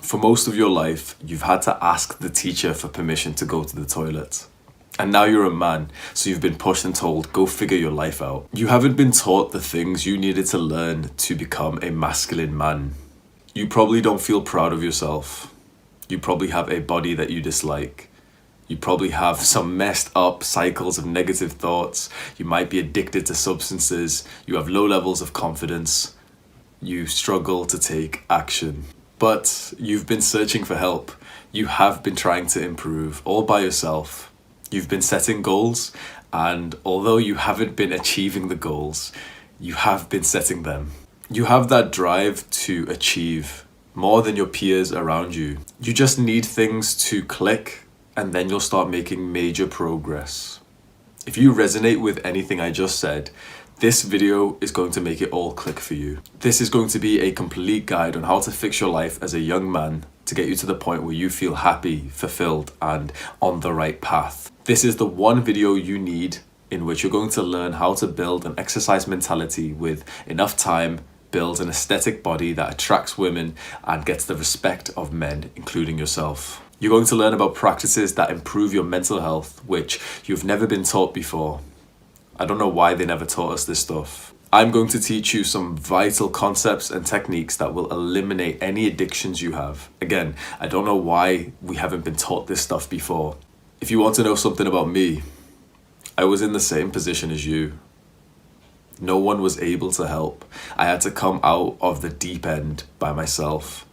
For most of your life, you've had to ask the teacher for permission to go to the toilet. And now you're a man, so you've been pushed and told, go figure your life out. You haven't been taught the things you needed to learn to become a masculine man. You probably don't feel proud of yourself. You probably have a body that you dislike. You probably have some messed up cycles of negative thoughts. You might be addicted to substances. You have low levels of confidence. You struggle to take action. But you've been searching for help. You have been trying to improve all by yourself. You've been setting goals, and although you haven't been achieving the goals, you have been setting them. You have that drive to achieve more than your peers around you. You just need things to click, and then you'll start making major progress. If you resonate with anything I just said, this video is going to make it all click for you. This is going to be a complete guide on how to fix your life as a young man to get you to the point where you feel happy, fulfilled, and on the right path. This is the one video you need in which you're going to learn how to build an exercise mentality with enough time, builds an aesthetic body that attracts women and gets the respect of men, including yourself. You're going to learn about practices that improve your mental health, which you've never been taught before. I don't know why they never taught us this stuff. I'm going to teach you some vital concepts and techniques that will eliminate any addictions you have. Again, I don't know why we haven't been taught this stuff before. If you want to know something about me, I was in the same position as you. No one was able to help. I had to come out of the deep end by myself.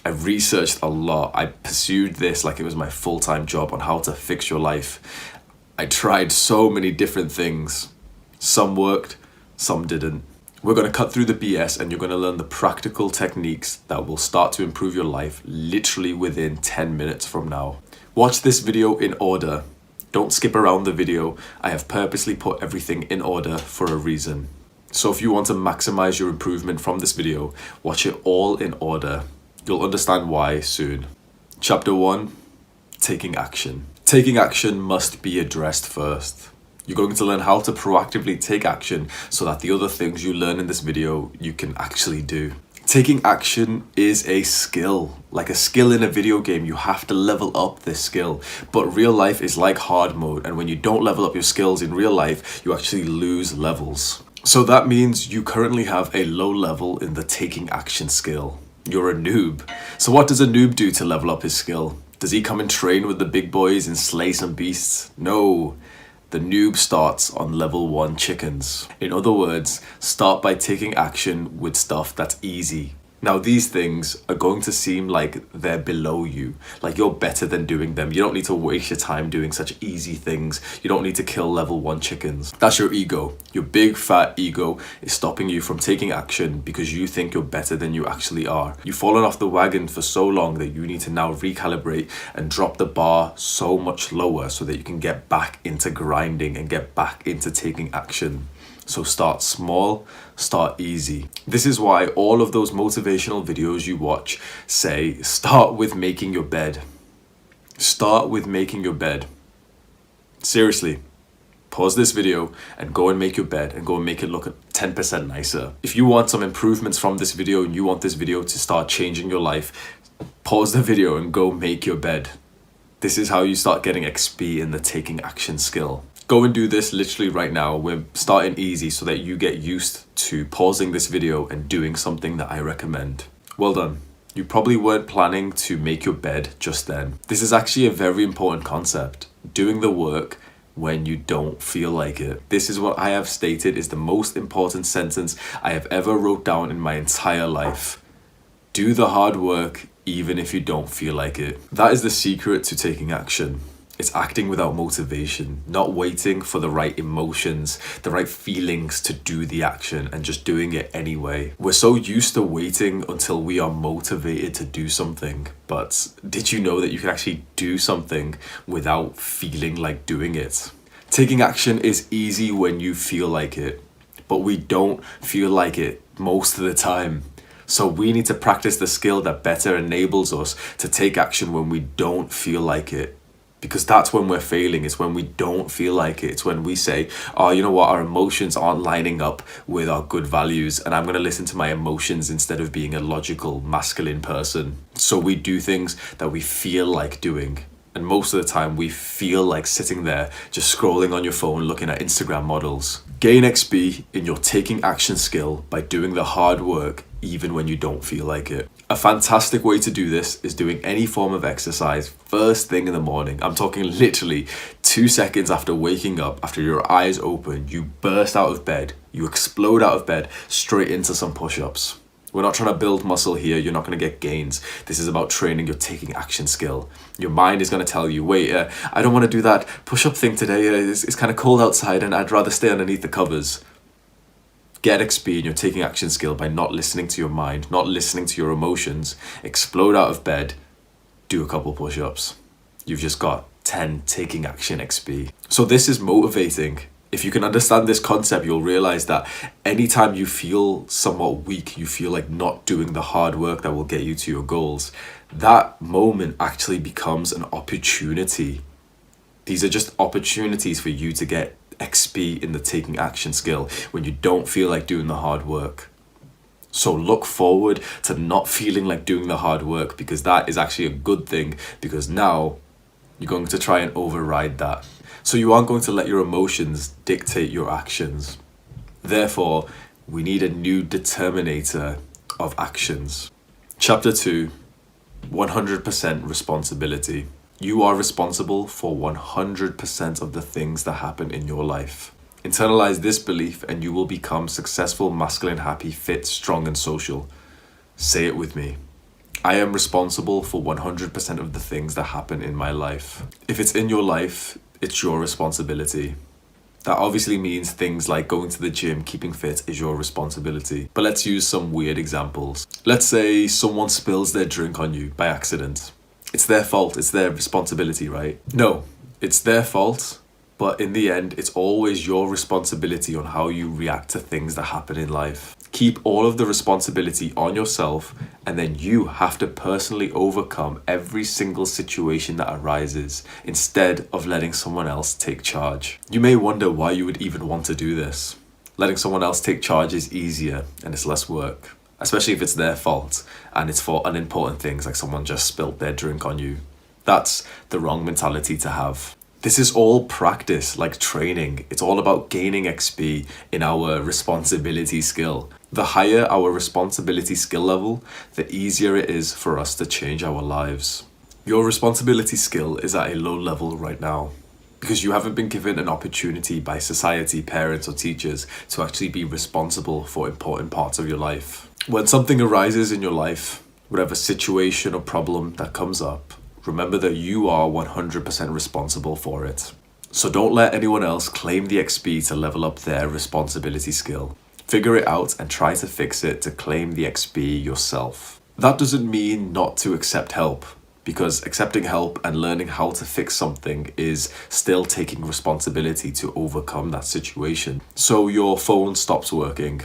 I researched a lot. I pursued this like it was my full-time job on how to fix your life. I tried so many different things. Some worked, some didn't. We're going to cut through the BS and you're going to learn the practical techniques that will start to improve your life literally within 10 minutes from now. Watch this video in order. Don't skip around the video. I have purposely put everything in order for a reason. So if you want to maximize your improvement from this video, watch it all in order. You'll understand why soon. Chapter 1, taking action. Taking action must be addressed first. You're going to learn how to proactively take action so that the other things you learn in this video, you can actually do. Taking action is a skill. Like a skill in a video game, you have to level up this skill. But real life is like hard mode, and when you don't level up your skills in real life, you actually lose levels. So that means you currently have a low level in the taking action skill. You're a noob. So what does a noob do to level up his skill? Does he come and train with the big boys and slay some beasts? No. The noob starts on level 1 chickens. In other words, start by taking action with stuff that's easy. Now these things are going to seem like they're below you, like you're better than doing them. You don't need to waste your time doing such easy things. You don't need to kill level 1 chickens. That's your ego. Your big fat ego is stopping you from taking action because you think you're better than you actually are. You've fallen off the wagon for so long that you need to now recalibrate and drop the bar so much lower so that you can get back into grinding and get back into taking action. So start small, start easy. This is why all of those motivational videos you watch say, start with making your bed. Start with making your bed. Seriously, pause this video and go and make your bed and go and make it look 10% nicer. If you want some improvements from this video and you want this video to start changing your life, pause the video and go make your bed. This is how you start getting XP in the taking action skill. Go and do this literally right now. We're starting easy so that you get used to pausing this video and doing something that I recommend. Well done. You probably weren't planning to make your bed just then. This is actually a very important concept. Doing the work when you don't feel like it. This is what I have stated is the most important sentence I have ever wrote down in my entire life. Do the hard work even if you don't feel like it. That is the secret to taking action. It's acting without motivation, not waiting for the right emotions, the right feelings to do the action and just doing it anyway. We're so used to waiting until we are motivated to do something. But did you know that you can actually do something without feeling like doing it? Taking action is easy when you feel like it, but we don't feel like it most of the time. So we need to practice the skill that better enables us to take action when we don't feel like it. Because that's when we're failing. It's when we don't feel like it. It's when we say, oh, you know what? Our emotions aren't lining up with our good values. And I'm going to listen to my emotions instead of being a logical, masculine person. So we do things that we feel like doing. And most of the time we feel like sitting there just scrolling on your phone looking at Instagram models. Gain XP in your taking action skill by doing the hard work even when you don't feel like it. A fantastic way to do this is doing any form of exercise first thing in the morning. I'm talking literally 2 seconds after waking up, after your eyes open, you burst out of bed, you explode out of bed straight into some push-ups. We're not trying to build muscle here. You're not going to get gains. This is about training your taking action skill. Your mind is going to tell you, wait, I don't want to do that push-up thing today. It's kind of cold outside and I'd rather stay underneath the covers. Get XP in your taking action skill by not listening to your mind, not listening to your emotions. Explode out of bed. Do a couple push-ups. You've just got 10 taking action XP. So this is motivating. If you can understand this concept, you'll realize that anytime you feel somewhat weak, you feel like not doing the hard work that will get you to your goals, that moment actually becomes an opportunity. These are just opportunities for you to get XP in the taking action skill when you don't feel like doing the hard work. So look forward to not feeling like doing the hard work, because that is actually a good thing, because now you're going to try and override that. So you aren't going to let your emotions dictate your actions. Therefore, we need a new determinator of actions. Chapter 2, 100% responsibility. You are responsible for 100% of the things that happen in your life. Internalize this belief and you will become successful, masculine, happy, fit, strong, and social. Say it with me. I am responsible for 100% of the things that happen in my life. If it's in your life, it's your responsibility. That obviously means things like going to the gym, keeping fit is your responsibility. But let's use some weird examples. Let's say someone spills their drink on you by accident. It's their fault, it's their responsibility, right? No, it's their fault, but in the end, it's always your responsibility on how you react to things that happen in life. Keep all of the responsibility on yourself, and then you have to personally overcome every single situation that arises instead of letting someone else take charge. You may wonder why you would even want to do this. Letting someone else take charge is easier and it's less work, especially if it's their fault and it's for unimportant things like someone just spilled their drink on you. That's the wrong mentality to have. This is all practice, like training. It's all about gaining XP in our responsibility skill. The higher our responsibility skill level, the easier it is for us to change our lives. Your responsibility skill is at a low level right now because you haven't been given an opportunity by society, parents, or teachers to actually be responsible for important parts of your life. When something arises in your life, whatever situation or problem that comes up, remember that you are 100% responsible for it. So don't let anyone else claim the XP to level up their responsibility skill. Figure it out and try to fix it to claim the XP yourself. That doesn't mean not to accept help, because accepting help and learning how to fix something is still taking responsibility to overcome that situation. So your phone stops working.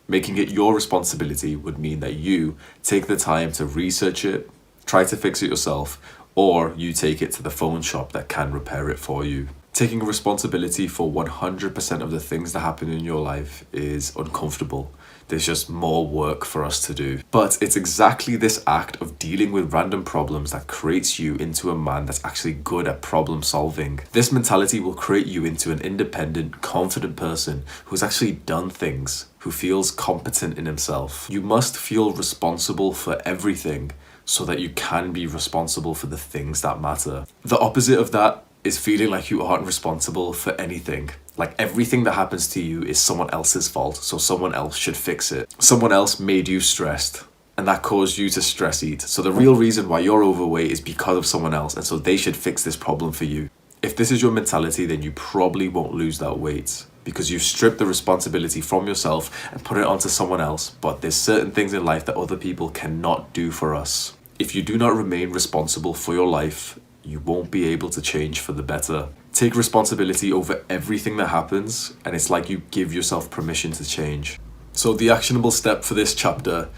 Making it your responsibility would mean that you take the time to research it, try to fix it yourself, or you take it to the phone shop that can repair it for you. Taking responsibility for 100% of the things that happen in your life is uncomfortable. There's just more work for us to do. But it's exactly this act of dealing with random problems that creates you into a man that's actually good at problem solving. This mentality will create you into an independent, confident person who's actually done things, who feels competent in himself. You must feel responsible for everything so that you can be responsible for the things that matter. The opposite of that is feeling like you aren't responsible for anything. Like everything that happens to you is someone else's fault, so someone else should fix it. Someone else made you stressed, and that caused you to stress eat. So the real reason why you're overweight is because of someone else, and so they should fix this problem for you. If this is your mentality, then you probably won't lose that weight, because you've stripped the responsibility from yourself and put it onto someone else. But there's certain things in life that other people cannot do for us. If you do not remain responsible for your life, you won't be able to change for the better. Take responsibility over everything that happens, and it's like you give yourself permission to change. So the actionable step for this chapter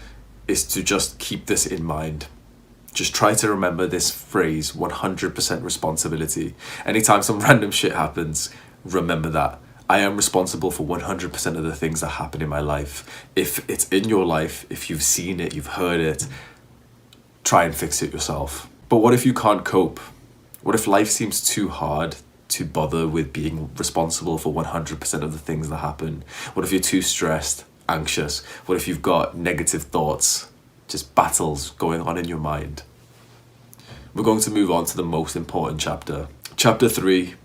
is to just keep this in mind. Just try to remember this phrase, 100% responsibility. Anytime some random shit happens, remember that. I am responsible for 100% of the things that happen in my life. If it's in your life, if you've seen it, you've heard it, try and fix it yourself. But what if you can't cope? What if life seems too hard to bother with being responsible for 100% of the things that happen? What if you're too stressed, anxious? What if you've got negative thoughts, just battles going on in your mind? We're going to move on to the most important chapter. Chapter 3,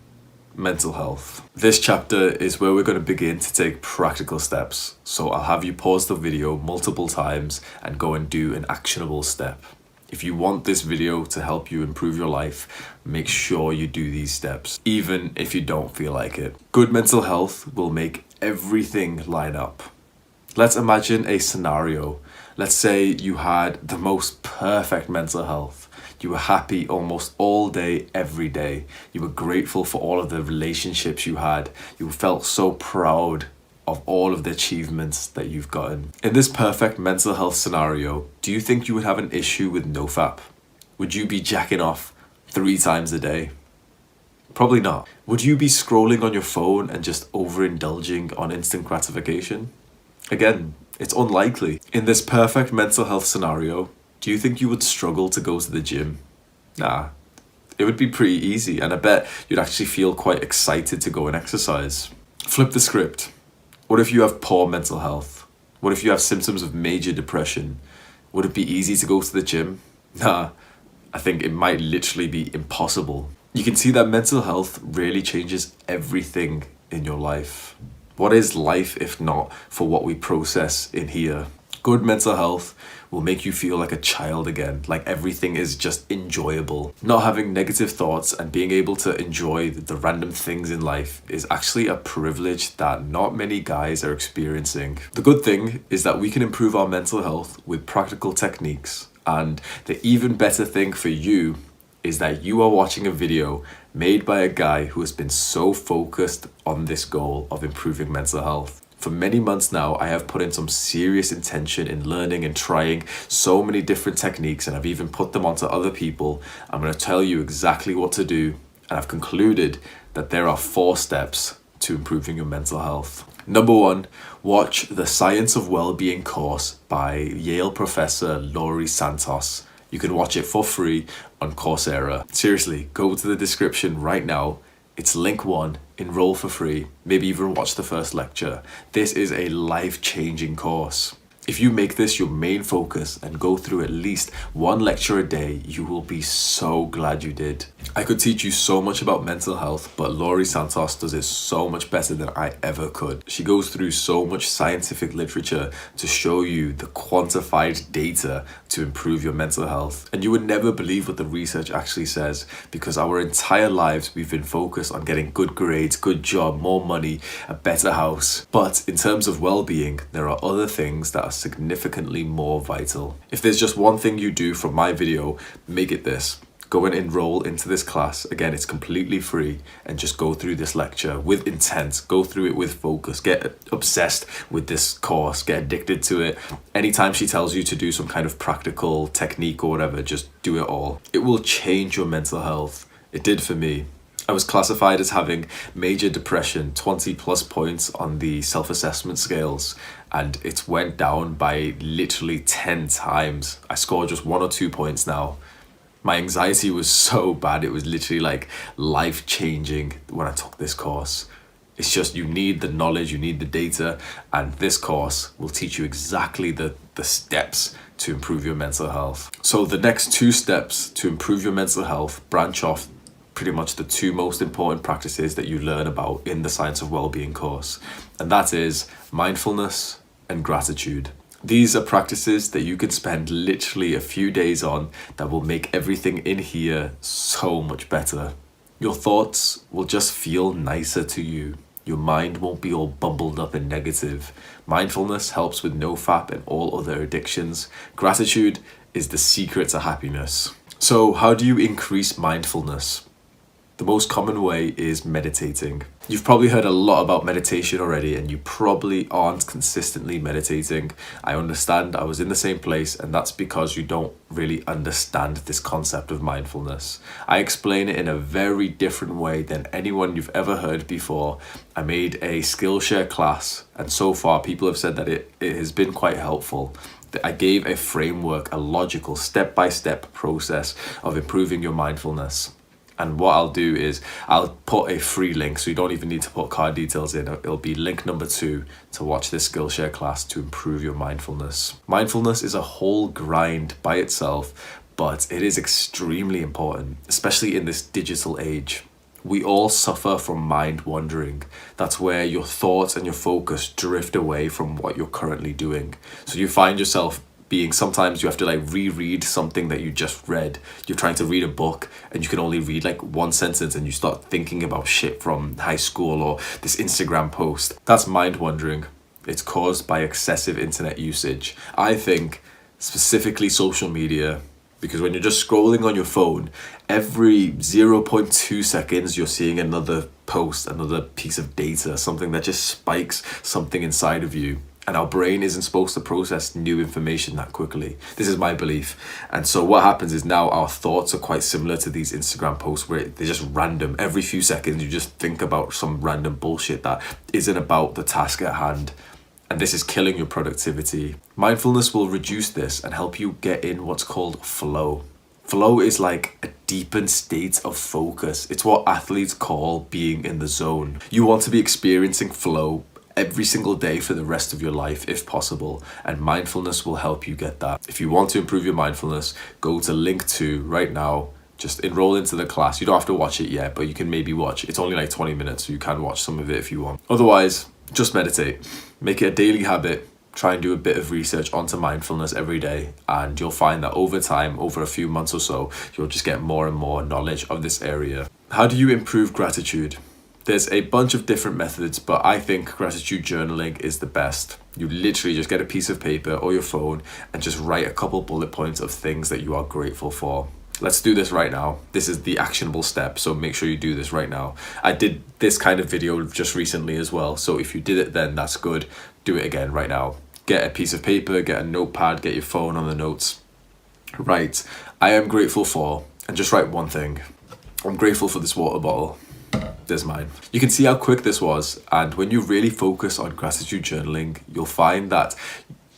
mental health. This chapter is where we're going to begin to take practical steps. So I'll have you pause the video multiple times and go and do an actionable step. If you want this video to help you improve your life, make sure you do these steps, even if you don't feel like it. Good mental health will make everything line up. Let's imagine a scenario. Let's say you had the most perfect mental health. You were happy almost all day, every day. You were grateful for all of the relationships you had. You felt so proud of all of the achievements that you've gotten. In this perfect mental health scenario, do you think you would have an issue with nofap? Would you be jacking off 3 times a day? Probably not. Would you be scrolling on your phone and just overindulging on instant gratification? Again, it's unlikely. In this perfect mental health scenario, do you think you would struggle to go to the gym? Nah, it would be pretty easy, and I bet you'd actually feel quite excited to go and exercise. Flip the script. What if you have poor mental health? What if you have symptoms of major depression? Would it be easy to go to the gym? Nah, I think it might literally be impossible. You can see that mental health really changes everything in your life. What is life if not for what we process in here? Good mental health will make you feel like a child again, like everything is just enjoyable. Not having negative thoughts and being able to enjoy the random things in life is actually a privilege that not many guys are experiencing. The good thing is that we can improve our mental health with practical techniques, and the even better thing for you is that you are watching a video made by a guy who has been so focused on this goal of improving mental health. For many months now, I have put in some serious intention in learning and trying so many different techniques, and I've even put them onto other people. I'm going to tell you exactly what to do, and I've concluded that there are 4 steps to improving your mental health. Number 1, watch the Science of Wellbeing course by Yale professor Laurie Santos. You can watch it for free on Coursera. Seriously, go to the description right now. It's link 1, enroll for free, maybe even watch the first lecture. This is a life-changing course. If you make this your main focus and go through at least 1 lecture a day, you will be so glad you did. I could teach you so much about mental health, but Laurie Santos does it so much better than I ever could. She goes through so much scientific literature to show you the quantified data to improve your mental health. And you would never believe what the research actually says, because our entire lives we've been focused on getting good grades, good job, more money, a better house. But in terms of well-being, there are other things that are significantly more vital. If there's just one thing you do from my video, make it this. Go and enroll into this class. Again, it's completely free, and just go through this lecture with intent. Go through it with focus. Get obsessed with this course. Get addicted to it. Anytime she tells you to do some kind of practical technique or whatever, just do it all. It will change your mental health. It did for me. I was classified as having major depression, 20 plus points on the self-assessment scales, and it went down by literally 10 times. I scored just 1 or 2 points now. My anxiety was so bad, it was literally like life-changing when I took this course. It's just, you need the knowledge, you need the data, and this course will teach you exactly the steps to improve your mental health. So the next 2 steps to improve your mental health branch off pretty much the 2 most important practices that you learn about in the Science of Wellbeing course, and that is mindfulness and gratitude. These are practices that you can spend literally a few days on that will make everything in here so much better. Your thoughts will just feel nicer to you. Your mind won't be all bumbled up and negative. Mindfulness helps with nofap and all other addictions. Gratitude is the secret to happiness. So how do you increase mindfulness? The most common way is meditating. You've probably heard a lot about meditation already, and you probably aren't consistently meditating. I understand, I was in the same place, and that's because you don't really understand this concept of mindfulness. I explain it in a very different way than anyone you've ever heard before. I made a Skillshare class, and so far people have said that it has been quite helpful. I gave a framework, a logical step-by-step process of improving your mindfulness. And what I'll do is I'll put a free link, so you don't even need to put card details in. It'll be link number 2 to watch this Skillshare class to improve your mindfulness. Mindfulness is a whole grind by itself, but it is extremely important, especially in this digital age. We all suffer from mind wandering. That's where your thoughts and your focus drift away from what you're currently doing. So you find yourself sometimes you have to reread something that you just read. You're trying to read a book and you can only read one sentence and you start thinking about shit from high school or this Instagram post. That's mind wandering. It's caused by excessive internet usage. I think specifically social media, because when you're just scrolling on your phone, every 0.2 seconds you're seeing another post, another piece of data, something that just spikes something inside of you. And our brain isn't supposed to process new information that quickly. This is my belief. And so what happens is now our thoughts are quite similar to these Instagram posts where they're just random. Every few seconds you just think about some random bullshit that isn't about the task at hand. And this is killing your productivity. Mindfulness will reduce this and help you get in what's called flow. Flow is like a deepened state of focus. It's what athletes call being in the zone. You want to be experiencing flow every single day for the rest of your life if possible, and mindfulness will help you get that. If you want to improve your mindfulness, go to link 2 right now. Just enroll into the class. You don't have to watch it yet, but you can maybe watch. It's only 20 minutes, so you can watch some of it if you want. Otherwise, just meditate. Make it a daily habit. Try and do a bit of research onto mindfulness every day, and you'll find that over time, over a few months or so, you'll just get more and more knowledge of this area. How do you improve gratitude? There's a bunch of different methods, but I think gratitude journaling is the best. You literally just get a piece of paper or your phone and just write a couple bullet points of things that you are grateful for. Let's do this right now. This is the actionable step, so make sure you do this right now. I did this kind of video just recently as well, so if you did it then, that's good. Do it again right now. Get a piece of paper, get a notepad, get your phone on the notes. Right, I am grateful for, and just write one thing. I'm grateful for this water bottle. There's mine. You can see how quick this was, and when you really focus on gratitude journaling, you'll find that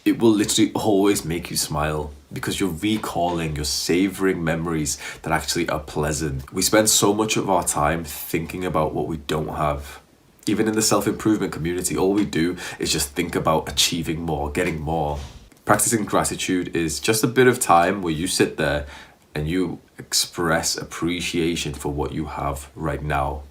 it will literally always make you smile because you're recalling, you're savoring memories that actually are pleasant. We spend so much of our time thinking about what we don't have. Even in the self-improvement community, all we do is just think about achieving more, getting more. Practicing gratitude is just a bit of time where you sit there and you express appreciation for what you have right now.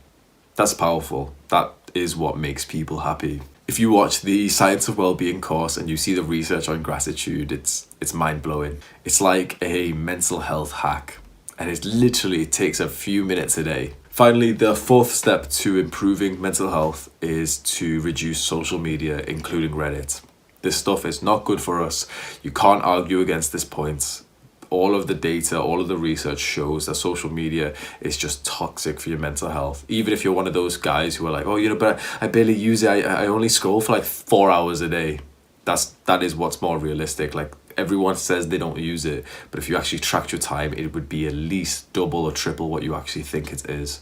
That's powerful. That is what makes people happy. If you watch the Science of Wellbeing course and you see the research on gratitude, it's mind-blowing. It's like a mental health hack, and it takes a few minutes a day. Finally, the 4th step to improving mental health is to reduce social media, including Reddit. This stuff is not good for us. You can't argue against this point. All of the data, all of the research shows that social media is just toxic for your mental health. Even if you're one of those guys who are like, oh, but I barely use it. I only scroll for 4 hours a day. That is what's more realistic. Everyone says they don't use it, but if you actually tracked your time, it would be at least double or triple what you actually think it is.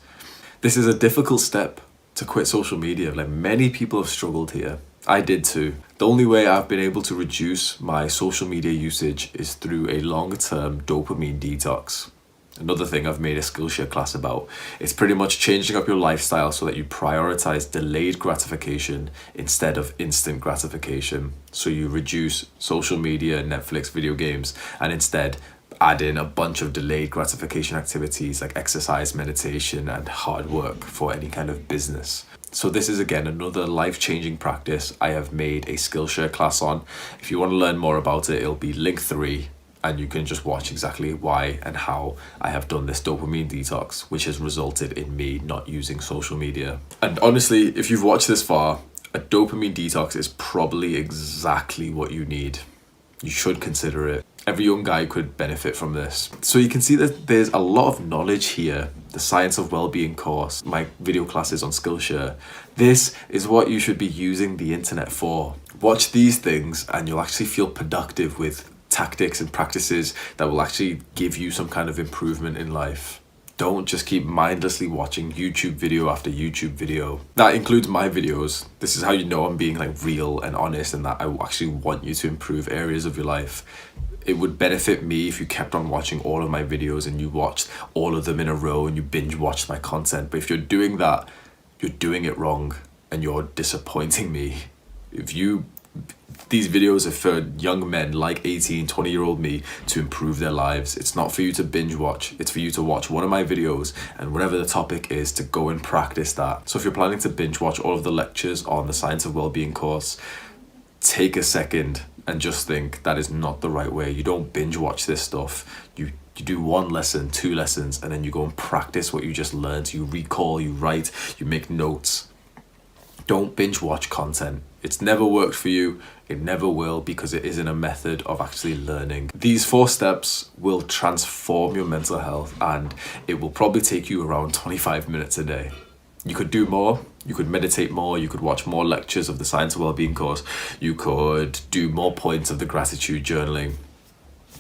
This is a difficult step to quit social media. Many people have struggled here. I did too. The only way I've been able to reduce my social media usage is through a long-term dopamine detox. Another thing I've made a Skillshare class about. It's pretty much changing up your lifestyle so that you prioritize delayed gratification instead of instant gratification. So you reduce social media, Netflix, video games, and instead add in a bunch of delayed gratification activities like exercise, meditation, and hard work for any kind of business. So this is again another life-changing practice I have made a Skillshare class on. If you want to learn more about it, it'll be link 3, and you can just watch exactly why and how I have done this dopamine detox, which has resulted in me not using social media. And honestly, if you've watched this far, a dopamine detox is probably exactly what you need. You should consider it. Every young guy could benefit from this. So you can see that there's a lot of knowledge here. The Science of Wellbeing course, my video classes on Skillshare. This is what you should be using the internet for. Watch these things and you'll actually feel productive with tactics and practices that will actually give you some kind of improvement in life. Don't just keep mindlessly watching YouTube video after YouTube video. That includes my videos. This is how you know I'm being like real and honest and that I actually want you to improve areas of your life. It would benefit me if you kept on watching all of my videos and you watched all of them in a row and you binge watched my content. But if you're doing that, you're doing it wrong and you're disappointing me. These videos are for young men like 18, 20-year-old me to improve their lives. It's not for you to binge watch. It's for you to watch one of my videos and whatever the topic is, to go and practice that. So if you're planning to binge watch all of the lectures on the Science of Wellbeing course, take a second and just think that is not the right way. You don't binge watch this stuff. You do 1 lesson, 2 lessons, and then you go and practice what you just learned. You recall, you write, you make notes. Don't binge watch content. It's never worked for you. It never will, because it isn't a method of actually learning. These 4 steps will transform your mental health, and it will probably take you around 25 minutes a day. You could do more. You could meditate more. You could watch more lectures of the Science of Wellbeing course. You could do more points of the gratitude journaling.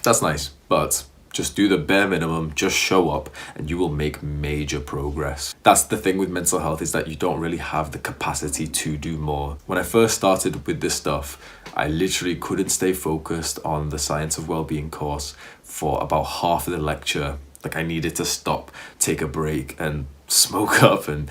That's nice, but just do the bare minimum, just show up, and you will make major progress. That's the thing with mental health, is that you don't really have the capacity to do more. When I first started with this stuff, I literally couldn't stay focused on the Science of Wellbeing course for about half of the lecture. Like, I needed to stop, take a break, and smoke up. And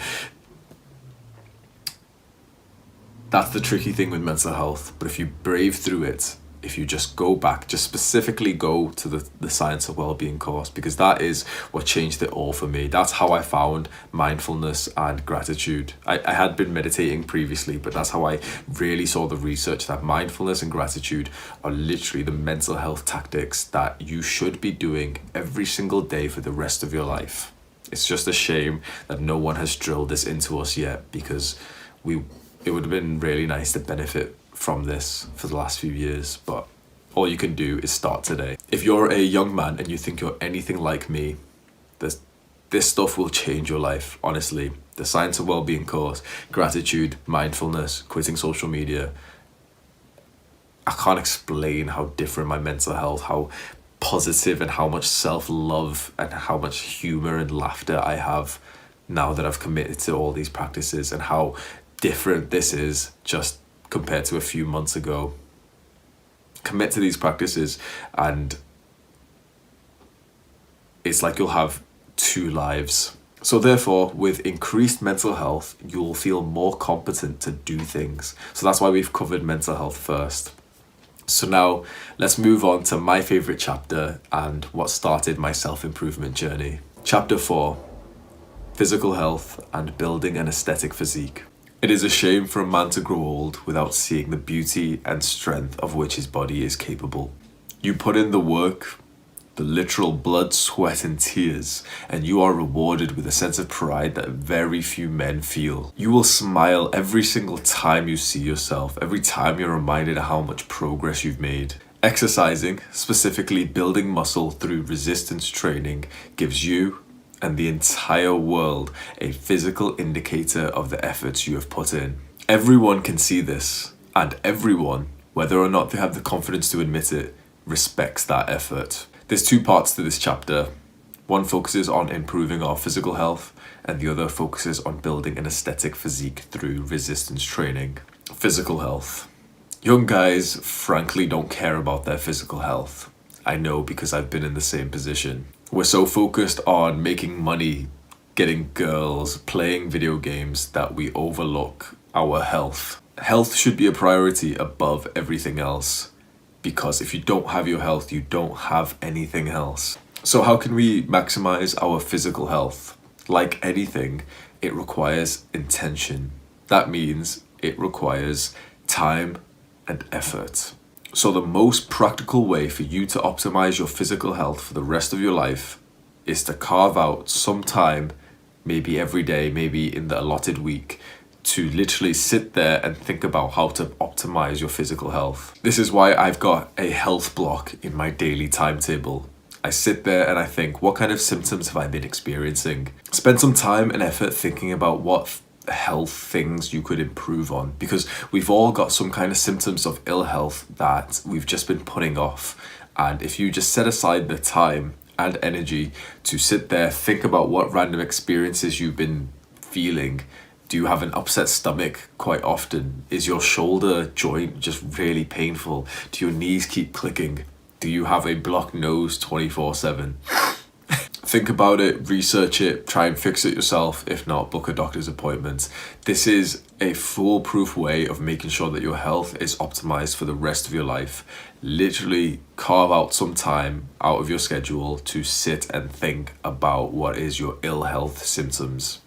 that's the tricky thing with mental health. But if you brave through it, if you just go back, just specifically go to the Science of Wellbeing course, because that is what changed it all for me. That's how I found mindfulness and gratitude. I had been meditating previously, but that's how I really saw the research that mindfulness and gratitude are literally the mental health tactics that you should be doing every single day for the rest of your life. It's just a shame that no one has drilled this into us yet, because it would have been really nice to benefit from this for the last few years, but all you can do is start today. If you're a young man and you think you're anything like me, this stuff will change your life, honestly. The Science of Wellbeing course, gratitude, mindfulness, quitting social media. I can't explain how different my mental health, how positive and how much self-love and how much humor and laughter I have now that I've committed to all these practices, and how different this is just compared to a few months ago. Commit to these practices and it's like you'll have 2 lives. So therefore, with increased mental health, you'll feel more competent to do things. So that's why we've covered mental health first. So now let's move on to my favorite chapter and what started my self-improvement journey. Chapter 4, physical health and building an aesthetic physique. It is a shame for a man to grow old without seeing the beauty and strength of which his body is capable. You put in the work, the literal blood, sweat and tears, and you are rewarded with a sense of pride that very few men feel. You will smile every single time you see yourself, every time you're reminded of how much progress you've made. Exercising, specifically building muscle through resistance training, gives you and the entire world a physical indicator of the efforts you have put in. Everyone can see this, and everyone, whether or not they have the confidence to admit it, respects that effort. There's 2 parts to this chapter. One focuses on improving our physical health, and the other focuses on building an aesthetic physique through resistance training. Physical health. Young guys frankly don't care about their physical health. I know, because I've been in the same position. We're so focused on making money, getting girls, playing video games, that we overlook our health. Health should be a priority above everything else, because if you don't have your health, you don't have anything else. So how can we maximize our physical health? Like anything, it requires intention. That means it requires time and effort. So the most practical way for you to optimize your physical health for the rest of your life is to carve out some time, maybe every day, maybe in the allotted week, to literally sit there and think about how to optimize your physical health. This is why I've got a health block in my daily timetable. I sit there and I think, what kind of symptoms have I been experiencing? Spend some time and effort thinking about what health things you could improve on, because we've all got some kind of symptoms of ill health that we've just been putting off. And if you just set aside the time and energy to sit there, think about what random experiences you've been feeling. Do you have an upset stomach quite often? Is your shoulder joint just really painful? Do your knees keep clicking? Do you have a blocked nose 24/7? Think about it, research it, try and fix it yourself. If not, book a doctor's appointment. This is a foolproof way of making sure that your health is optimized for the rest of your life. Literally carve out some time out of your schedule to sit and think about what is your ill health symptoms.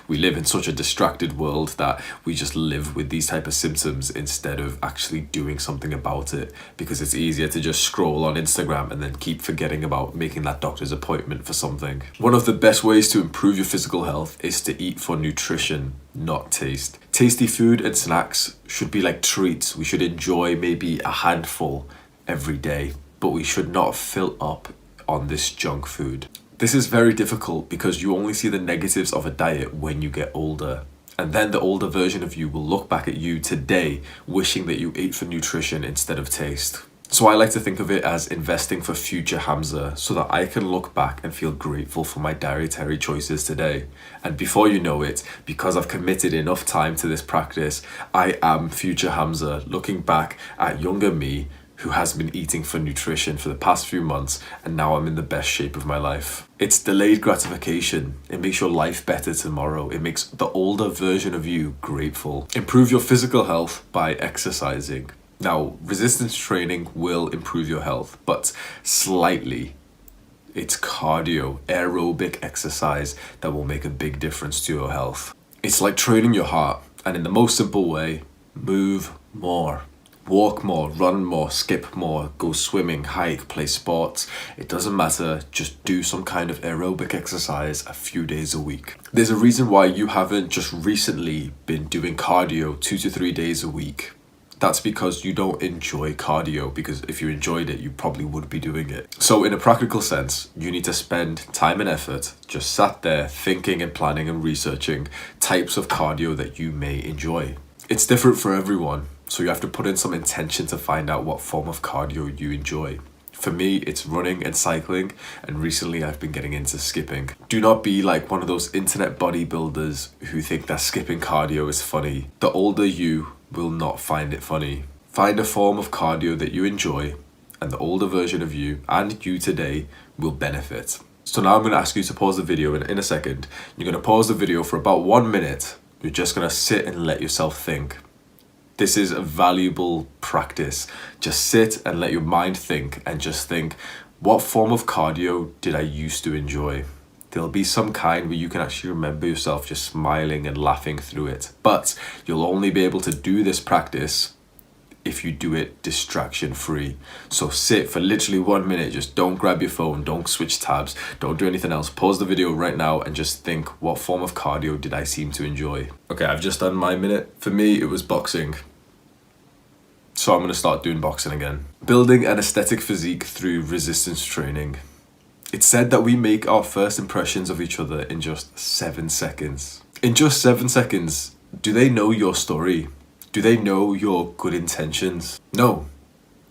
We live in such a distracted world that we just live with these type of symptoms instead of actually doing something about it, because it's easier to just scroll on Instagram and then keep forgetting about making that doctor's appointment for something. One of the best ways to improve your physical health is to eat for nutrition, not taste. Tasty food and snacks should be like treats. We should enjoy maybe a handful every day, but we should not fill up on this junk food. This is very difficult because you only see the negatives of a diet when you get older. And then the older version of you will look back at you today wishing that you ate for nutrition instead of taste. So I like to think of it as investing for future Hamza, so that I can look back and feel grateful for my dietary choices today. And before you know it, because I've committed enough time to this practice, I am future Hamza looking back at younger me who has been eating for nutrition for the past few months, and now I'm in the best shape of my life. It's delayed gratification. It makes your life better tomorrow. It makes the older version of you grateful. Improve your physical health by exercising. Now, resistance training will improve your health, but slightly. It's cardio, aerobic exercise that will make a big difference to your health. It's like training your heart, and in the most simple way, move more. Walk more, run more, skip more, go swimming, hike, play sports. It doesn't matter, just do some kind of aerobic exercise a few days a week. There's a reason why you haven't just recently been doing cardio 2 to 3 days a week. That's because you don't enjoy cardio, because if you enjoyed it, you probably would be doing it. So in a practical sense, you need to spend time and effort just sat there thinking and planning and researching types of cardio that you may enjoy. It's different for everyone. So you have to put in some intention to find out what form of cardio you enjoy. For me, it's running and cycling, and recently I've been getting into skipping. Do not be like one of those internet bodybuilders who think that skipping cardio is funny. The older you will not find it funny. Find a form of cardio that you enjoy, and the older version of you and you today will benefit. So now I'm going to ask you to pause the video, and in a second, you're going to pause the video for about 1 minute. You're just going to sit and let yourself think. This is a valuable practice. Just sit and let your mind think, and just think, what form of cardio did I used to enjoy? There'll be some kind where you can actually remember yourself just smiling and laughing through it. But you'll only be able to do this practice if you do it distraction free. So sit for literally 1 minute, just don't grab your phone, don't switch tabs, don't do anything else. Pause the video right now and just think, what form of cardio did I seem to enjoy? Okay, I've just done my minute. For me, it was boxing. So I'm going to start doing boxing again. Building an aesthetic physique through resistance training. It's said that we make our first impressions of each other in just 7 seconds. In just 7 seconds, do they know your story? Do they know your good intentions? No.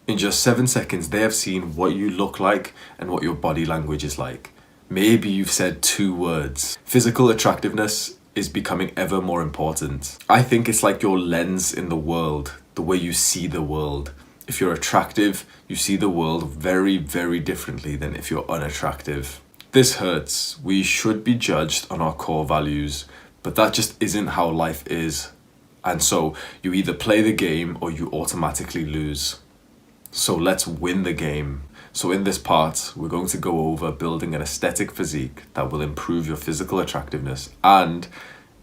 In just 7 seconds, they have seen what you look like and what your body language is like. Maybe you've said 2 words. Physical attractiveness is becoming ever more important. I think it's like your lens in the world, the way you see the world. If you're attractive, you see the world very, very differently than if you're unattractive. This hurts. We should be judged on our core values, but that just isn't how life is. And so you either play the game or you automatically lose. So let's win the game. So in this part, we're going to go over building an aesthetic physique that will improve your physical attractiveness, and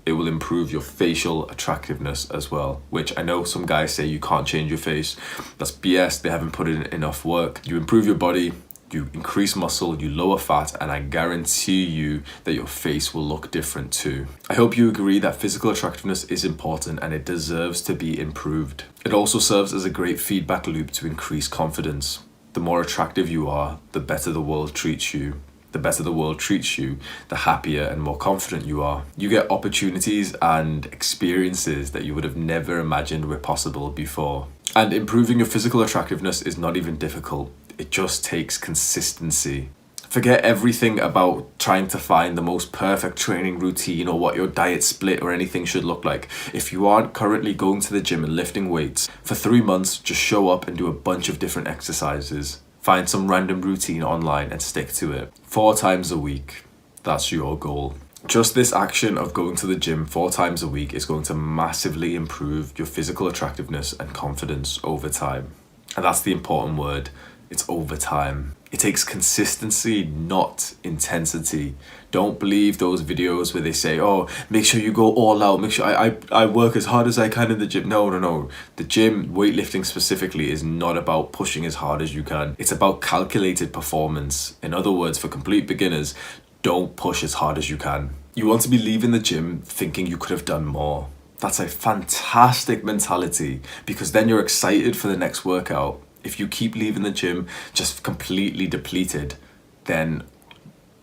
it will improve your facial attractiveness as well, which I know some guys say you can't change your face. That's BS. They haven't put in enough work. You improve your body, you increase muscle, you lower fat, and I guarantee you that your face will look different too. I hope you agree that physical attractiveness is important and it deserves to be improved. It also serves as a great feedback loop to increase confidence. The more attractive you are, the better the world treats you. The better the world treats you, the happier and more confident you are. You get opportunities and experiences that you would have never imagined were possible before. And improving your physical attractiveness is not even difficult. It just takes consistency. Forget everything about trying to find the most perfect training routine or what your diet split or anything should look like. If you aren't currently going to the gym and lifting weights, for 3 months, just show up and do a bunch of different exercises. Find some random routine online and stick to it. 4 times a week. That's your goal. Just this action of going to the gym 4 times a week is going to massively improve your physical attractiveness and confidence over time. And that's the important word. It's over time. It takes consistency, not intensity. Don't believe those videos where they say, oh, make sure you go all out. Make sure I work as hard as I can in the gym. No. The gym, weightlifting specifically, is not about pushing as hard as you can. It's about calculated performance. In other words, for complete beginners, don't push as hard as you can. You want to be leaving the gym thinking you could have done more. That's a fantastic mentality, because then you're excited for the next workout. If you keep leaving the gym just completely depleted, then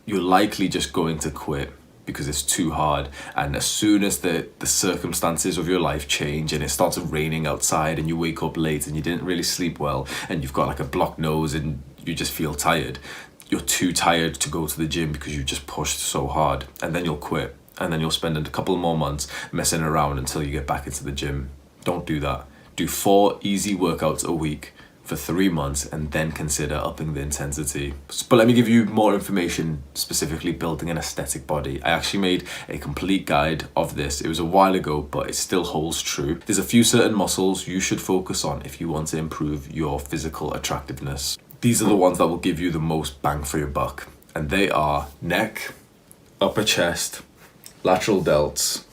you're likely just going to quit because it's too hard. And as soon as the circumstances of your life change and it starts raining outside and you wake up late and you didn't really sleep well and you've got like a blocked nose and you just feel tired, you're too tired to go to the gym because you just pushed so hard, and then you'll quit. And then you'll spend a couple more months messing around until you get back into the gym. Don't do that. Do 4 easy workouts a week for 3 months and then consider upping the intensity. But let me give you more information, specifically building an aesthetic body. I actually made a complete guide of this. It was a while ago, but it still holds true. There's a few certain muscles you should focus on if you want to improve your physical attractiveness. These are the ones that will give you the most bang for your buck. And they are neck, upper chest, lateral delts,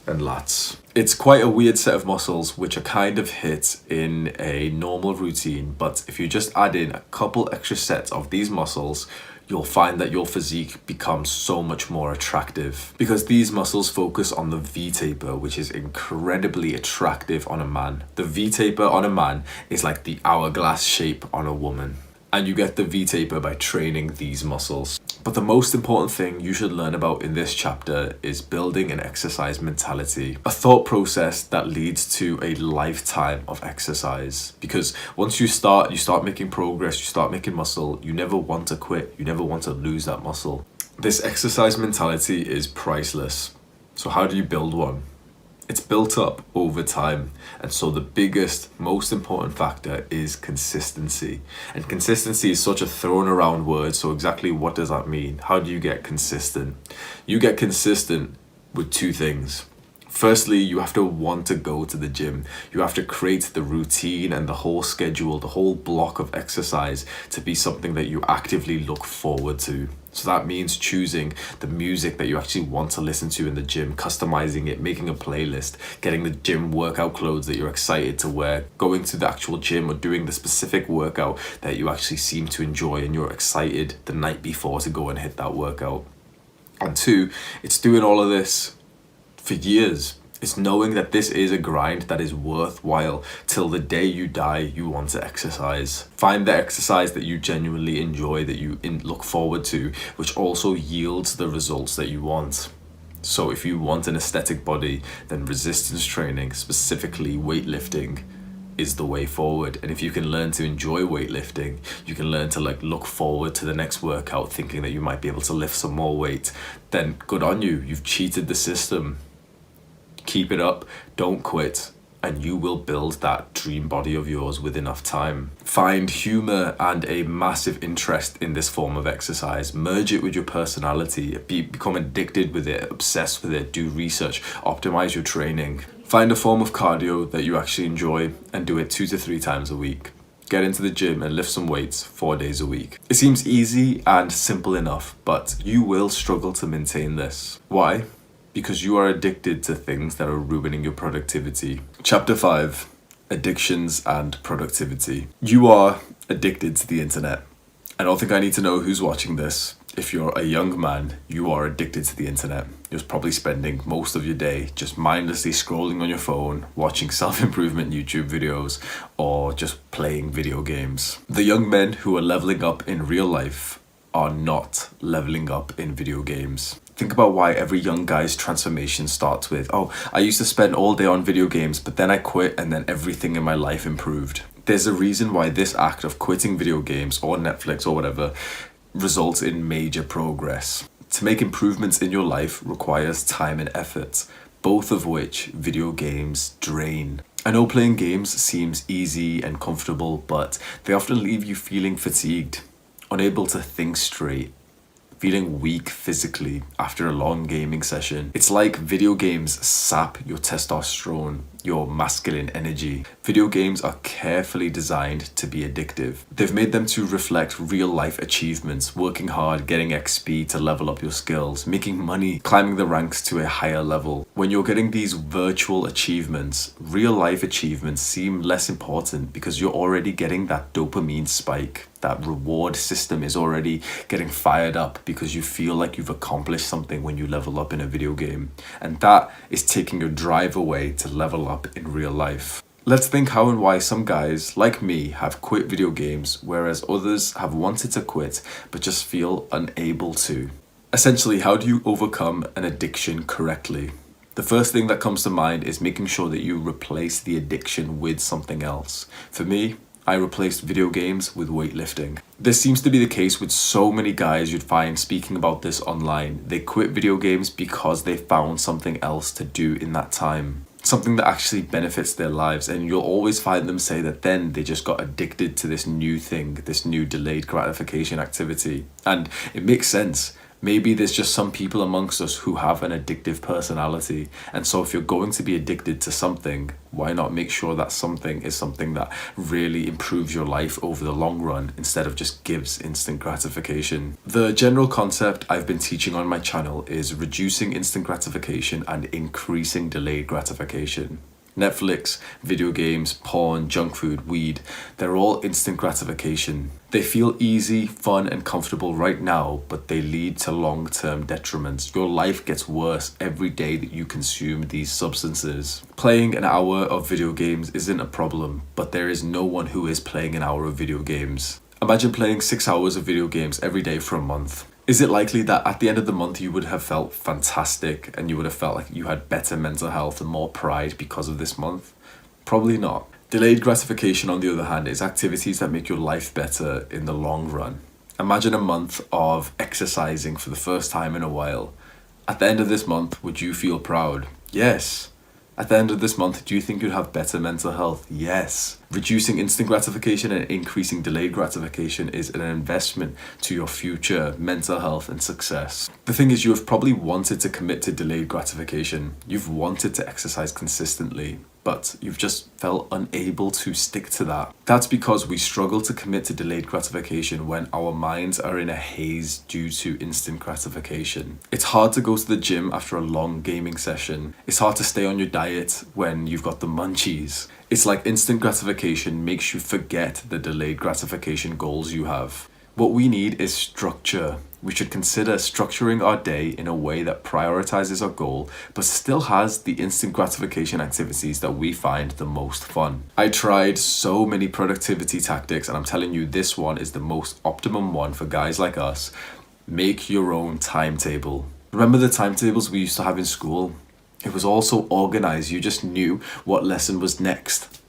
and lats. It's quite a weird set of muscles which are kind of hit in a normal routine, but if you just add in a couple extra sets of these muscles, you'll find that your physique becomes so much more attractive, because these muscles focus on the V-taper, which is incredibly attractive on a man. The V-taper on a man is like the hourglass shape on a woman, and you get the V-taper by training these muscles. But the most important thing you should learn about in this chapter is building an exercise mentality, a thought process that leads to a lifetime of exercise. Because once you start making progress, you start making muscle, you never want to quit, you never want to lose that muscle. This exercise mentality is priceless. So how do you build one? It's built up over time. And so the biggest, most important factor is consistency. And consistency is such a thrown around word. So exactly what does that mean? How do you get consistent? You get consistent with 2 things. Firstly, you have to want to go to the gym. You have to create the routine and the whole schedule, the whole block of exercise to be something that you actively look forward to. So that means choosing the music that you actually want to listen to in the gym, customizing it, making a playlist, getting the gym workout clothes that you're excited to wear, going to the actual gym or doing the specific workout that you actually seem to enjoy and you're excited the night before to go and hit that workout. And 2, it's doing all of this for years. It's knowing that this is a grind that is worthwhile till the day you die. You want to exercise. Find the exercise that you genuinely enjoy, that you look forward to, which also yields the results that you want. So if you want an aesthetic body, then resistance training, specifically weightlifting, is the way forward. And if you can learn to enjoy weightlifting, you can learn to look forward to the next workout thinking that you might be able to lift some more weight, then good on you. You've cheated the system. Keep it up, don't quit, and you will build that dream body of yours with enough time. Find humor and a massive interest in this form of exercise. Merge it with your personality. Become addicted with it, obsessed with it, do research, optimize your training. Find a form of cardio that you actually enjoy and do it 2 to 3 times a week. Get into the gym and lift some weights 4 days a week. It seems easy and simple enough, but you will struggle to maintain this. Why? Because you are addicted to things that are ruining your productivity. Chapter 5, Addictions and Productivity. You are addicted to the internet. I don't think I need to know who's watching this. If you're a young man, you are addicted to the internet. You're probably spending most of your day just mindlessly scrolling on your phone, watching self-improvement YouTube videos, or just playing video games. The young men who are leveling up in real life are not leveling up in video games. Think about why every young guy's transformation starts with, oh, I used to spend all day on video games, but then I quit and then everything in my life improved. There's a reason why this act of quitting video games or Netflix or whatever results in major progress. To make improvements in your life requires time and effort, both of which video games drain. I know playing games seems easy and comfortable, but they often leave you feeling fatigued, unable to think straight, feeling weak physically after a long gaming session. It's like video games sap your testosterone, your masculine energy. Video games are carefully designed to be addictive. They've made them to reflect real life achievements, working hard, getting XP to level up your skills, making money, climbing the ranks to a higher level. When you're getting these virtual achievements, real life achievements seem less important because you're already getting that dopamine spike. That reward system is already getting fired up because you feel like you've accomplished something when you level up in a video game. And that is taking your drive away to level up in real life. Let's think how and why some guys, like me, have quit video games, whereas others have wanted to quit but just feel unable to. Essentially, how do you overcome an addiction correctly? The first thing that comes to mind is making sure that you replace the addiction with something else. For me, I replaced video games with weightlifting. This seems to be the case with so many guys you'd find speaking about this online. They quit video games because they found something else to do in that time. Something that actually benefits their lives, and you'll always find them say that then they just got addicted to this new thing, this new delayed gratification activity. And it makes sense. Maybe there's just some people amongst us who have an addictive personality. And so if you're going to be addicted to something, why not make sure that something is something that really improves your life over the long run instead of just gives instant gratification? The general concept I've been teaching on my channel is reducing instant gratification and increasing delayed gratification. Netflix, video games, porn, junk food, weed, they're all instant gratification. They feel easy, fun, and comfortable right now, but they lead to long-term detriments. Your life gets worse every day that you consume these substances. Playing an hour of video games isn't a problem, but there is no one who is playing an hour of video games. Imagine playing 6 hours of video games every day for a month. Is it likely that at the end of the month you would have felt fantastic and you would have felt like you had better mental health and more pride because of this month? Probably not. Delayed gratification, on the other hand, is activities that make your life better in the long run. Imagine a month of exercising for the first time in a while. At the end of this month, would you feel proud? Yes. At the end of this month, do you think you'd have better mental health? Yes. Reducing instant gratification and increasing delayed gratification is an investment to your future mental health and success. The thing is, you have probably wanted to commit to delayed gratification. You've wanted to exercise consistently, but you've just felt unable to stick to that. That's because we struggle to commit to delayed gratification when our minds are in a haze due to instant gratification. It's hard to go to the gym after a long gaming session. It's hard to stay on your diet when you've got the munchies. It's like instant gratification makes you forget the delayed gratification goals you have. What we need is structure. We should consider structuring our day in a way that prioritizes our goal, but still has the instant gratification activities that we find the most fun. I tried so many productivity tactics, and I'm telling you, this one is the most optimum one for guys like us. Make your own timetable. Remember the timetables we used to have in school? It was all so organized, you just knew what lesson was next.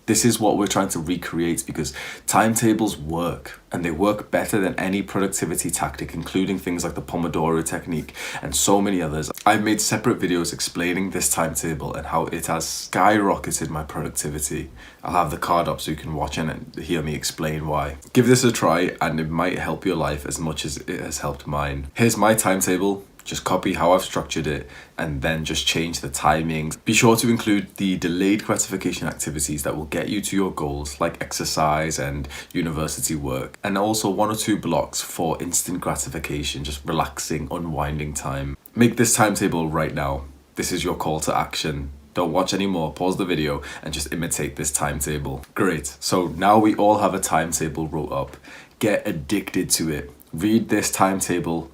This is what we're trying to recreate because timetables work, and they work better than any productivity tactic, including things like the Pomodoro technique and so many others. I've made separate videos explaining this timetable and how it has skyrocketed my productivity. I'll have the card up so you can watch and hear me explain why. Give this a try and it might help your life as much as it has helped mine. Here's my timetable. Just copy how I've structured it and then just change the timings. Be sure to include the delayed gratification activities that will get you to your goals, like exercise and university work, and also 1 or 2 blocks for instant gratification, just relaxing, unwinding time. Make this timetable right now. This is your call to action. Don't watch anymore, pause the video and just imitate this timetable. Great, so now we all have a timetable wrote up. Get addicted to it. Read this timetable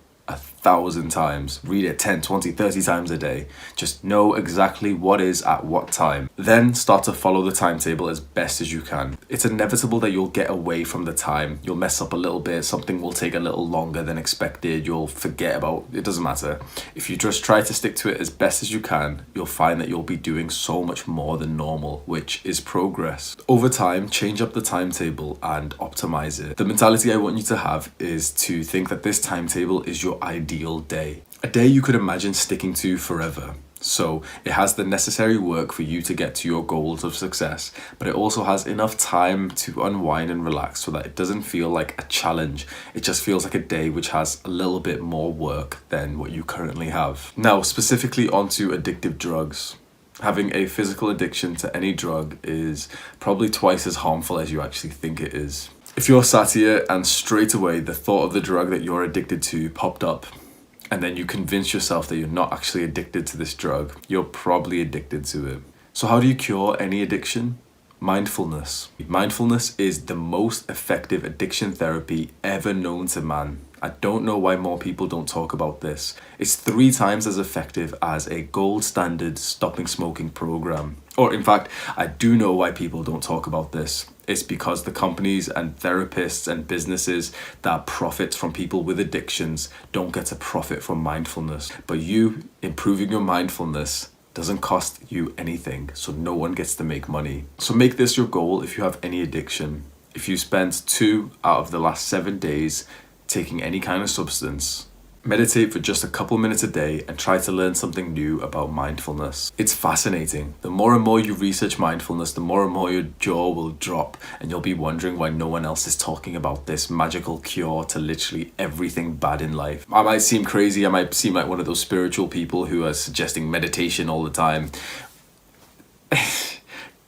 1,000 times. Read it 10, 20, 30 times a day. Just know exactly what is at what time. Then start to follow the timetable as best as you can. It's inevitable that you'll get away from the time. You'll mess up a little bit. Something will take a little longer than expected. You'll forget about it. Doesn't matter. If you just try to stick to it as best as you can, you'll find that you'll be doing so much more than normal, which is progress. Over time, change up the timetable and optimize it. The mentality I want you to have is to think that this timetable is your ideal day. A day you could imagine sticking to forever. So it has the necessary work for you to get to your goals of success, but it also has enough time to unwind and relax so that it doesn't feel like a challenge. It just feels like a day which has a little bit more work than what you currently have. Now, specifically onto addictive drugs. Having a physical addiction to any drug is probably twice as harmful as you actually think it is. If you're sat here and straight away the thought of the drug that you're addicted to popped up, and then you convince yourself that you're not actually addicted to this drug, you're probably addicted to it. So how do you cure any addiction? Mindfulness. Mindfulness is the most effective addiction therapy ever known to man. I don't know why more people don't talk about this. It's 3 times as effective as a gold standard stopping smoking program. Or in fact, I do know why people don't talk about this. It's because the companies and therapists and businesses that profit from people with addictions don't get to profit from mindfulness. But you improving your mindfulness doesn't cost you anything, so no one gets to make money. So make this your goal if you have any addiction. If you spend 2 out of the last 7 days taking any kind of substance, meditate for just a couple minutes a day and try to learn something new about mindfulness. It's fascinating. The more and more you research mindfulness, the more and more your jaw will drop and you'll be wondering why no one else is talking about this magical cure to literally everything bad in life. I might seem crazy. I might seem like one of those spiritual people who are suggesting meditation all the time.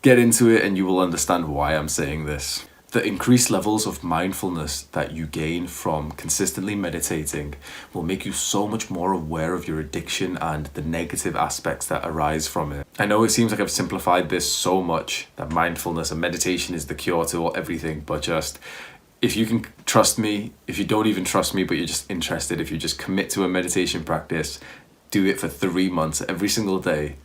Get into it and you will understand why I'm saying this. The increased levels of mindfulness that you gain from consistently meditating will make you so much more aware of your addiction and the negative aspects that arise from it. I know it seems like I've simplified this so much, that mindfulness and meditation is the cure to everything, but just if you can trust me, if you don't even trust me, but you're just interested, if you just commit to a meditation practice, do it for 3 months every single day,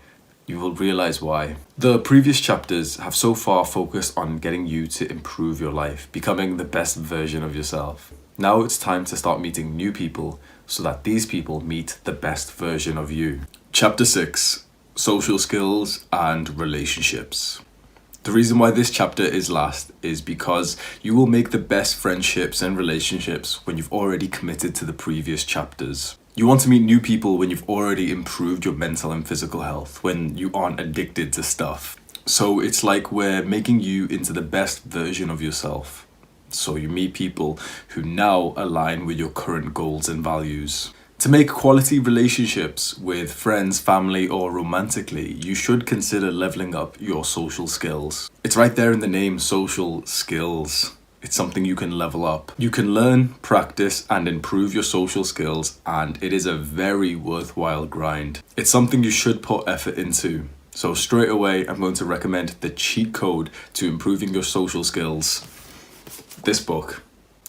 you will realize why. The previous chapters have so far focused on getting you to improve your life, becoming the best version of yourself. Now it's time to start meeting new people so that these people meet the best version of you. Chapter 6, Social Skills and Relationships. The reason why this chapter is last is because you will make the best friendships and relationships when you've already committed to the previous chapters. You want to meet new people when you've already improved your mental and physical health, when you aren't addicted to stuff. So it's like we're making you into the best version of yourself. So you meet people who now align with your current goals and values. To make quality relationships with friends, family, or romantically, you should consider leveling up your social skills. It's right there in the name, social skills. It's something you can level up. You can learn, practice, and improve your social skills, and it is a very worthwhile grind. It's something you should put effort into. So straight away, I'm going to recommend the cheat code to improving your social skills. This book.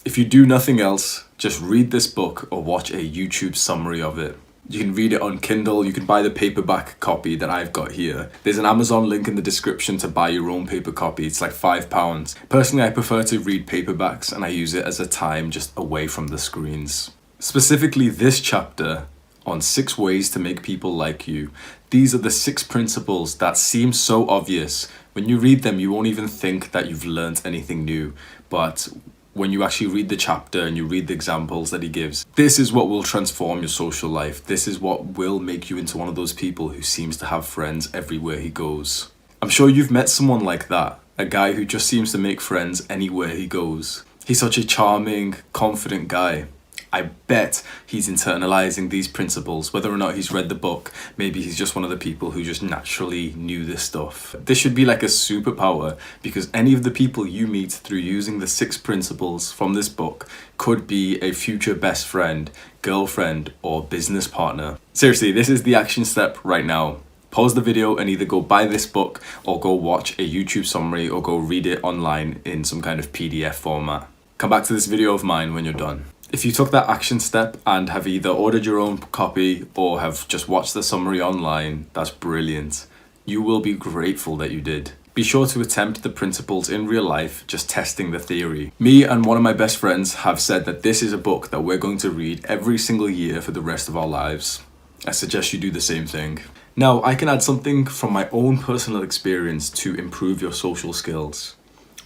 If you do nothing else, just read this book or watch a YouTube summary of it. You can read it on Kindle. You can buy the paperback copy that I've got here. There's an Amazon link in the description to buy your own paper copy. It's like £5. Personally, I prefer to read paperbacks and I use it as a time just away from the screens. Specifically this chapter on 6 ways to make people like you. These are the 6 principles that seem so obvious. When you read them, you won't even think that you've learned anything new. But when you actually read the chapter and you read the examples that he gives, this is what will transform your social life. This is what will make you into one of those people who seems to have friends everywhere he goes. I'm sure you've met someone like that, a guy who just seems to make friends anywhere he goes. He's such a charming, confident guy. I bet he's internalizing these principles, whether or not he's read the book. Maybe he's just one of the people who just naturally knew this stuff. This should be like a superpower, because any of the people you meet through using the 6 principles from this book could be a future best friend, girlfriend, or business partner. Seriously, this is the action step right now. Pause the video and either go buy this book or go watch a YouTube summary or go read it online in some kind of PDF format. Come back to this video of mine when you're done. If you took that action step and have either ordered your own copy or have just watched the summary online, that's brilliant. You will be grateful that you did. Be sure to attempt the principles in real life, just testing the theory. Me and one of my best friends have said that this is a book that we're going to read every single year for the rest of our lives. I suggest you do the same thing. Now, I can add something from my own personal experience to improve your social skills.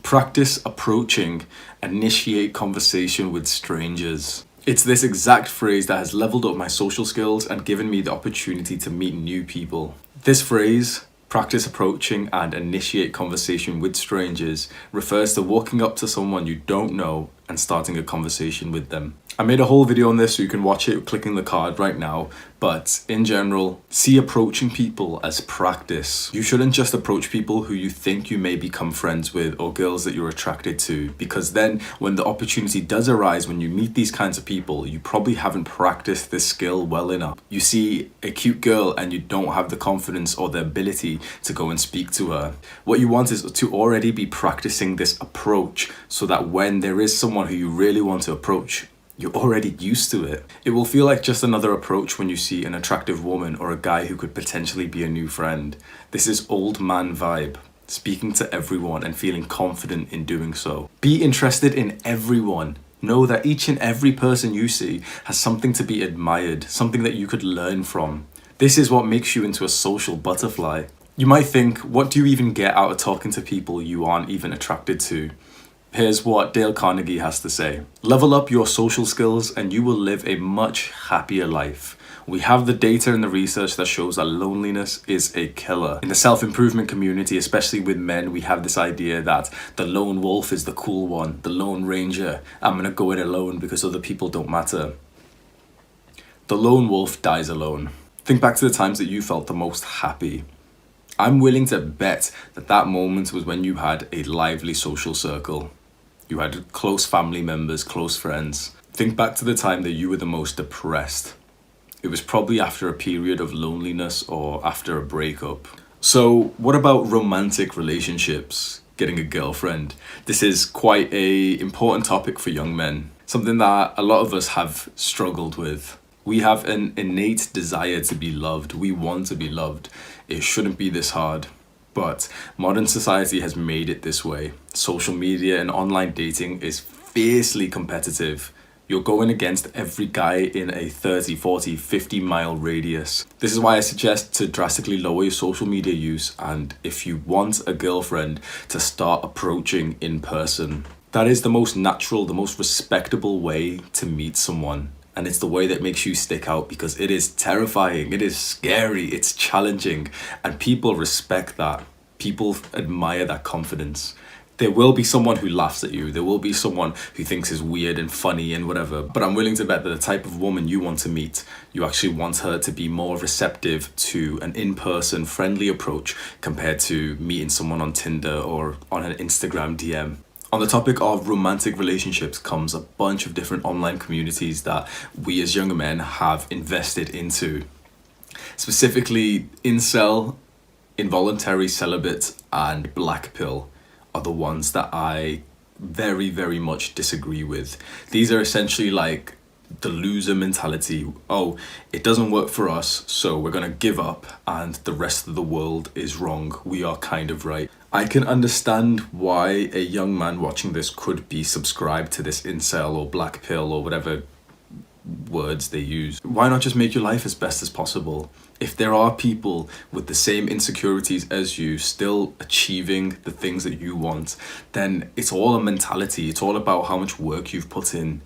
Practice approaching, initiate conversation with strangers. It's this exact phrase that has leveled up my social skills and given me the opportunity to meet new people. This phrase, practice approaching and initiate conversation with strangers, refers to walking up to someone you don't know and starting a conversation with them. I made a whole video on this so you can watch it clicking the card right now, but in general, see approaching people as practice. You shouldn't just approach people who you think you may become friends with or girls that you're attracted to, because then when the opportunity does arise, when you meet these kinds of people, you probably haven't practiced this skill well enough. You see a cute girl and you don't have the confidence or the ability to go and speak to her. What you want is to already be practicing this approach so that when there is someone who you really want to approach, you're already used to it. It will feel like just another approach when you see an attractive woman or a guy who could potentially be a new friend. This is old man vibe, speaking to everyone and feeling confident in doing so. Be interested in everyone. Know that each and every person you see has something to be admired, something that you could learn from. This is what makes you into a social butterfly. You might think, what do you even get out of talking to people you aren't even attracted to? Here's what Dale Carnegie has to say. Level up your social skills and you will live a much happier life. We have the data and the research that shows that loneliness is a killer. In the self-improvement community, especially with men, we have this idea that the lone wolf is the cool one, the lone ranger. I'm gonna go it alone because other people don't matter. The lone wolf dies alone. Think back to the times that you felt the most happy. I'm willing to bet that that moment was when you had a lively social circle. You had close family members, close friends. Think back to the time that you were the most depressed. It was probably after a period of loneliness or after a breakup. So what about romantic relationships? Getting a girlfriend. This is quite an important topic for young men. Something that a lot of us have struggled with. We have an innate desire to be loved. We want to be loved. It shouldn't be this hard. But modern society has made it this way. Social media and online dating is fiercely competitive. You're going against every guy in a 30, 40, 50 mile radius. This is why I suggest to drastically lower your social media use, and if you want a girlfriend, to start approaching in person. That is the most natural, the most respectable way to meet someone. And it's the way that makes you stick out because it is terrifying, it is scary, it's challenging, and people respect that. People admire that confidence. There will be someone who laughs at you, there will be someone who thinks is weird and funny and whatever, but I'm willing to bet that the type of woman you want to meet, you actually want her to be more receptive to an in-person friendly approach compared to meeting someone on Tinder or on an Instagram DM. On the topic of romantic relationships comes a bunch of different online communities that we as younger men have invested into. Specifically, incel, involuntary celibate, and black pill are the ones that I very, very much disagree with. These are essentially like the loser mentality. Oh, it doesn't work for us, so we're gonna give up and the rest of the world is wrong. We are kind of right. I can understand why a young man watching this could be subscribed to this incel or black pill or whatever words they use. Why not just make your life as best as possible? If there are people with the same insecurities as you still achieving the things that you want, then it's all a mentality. It's all about how much work you've put in.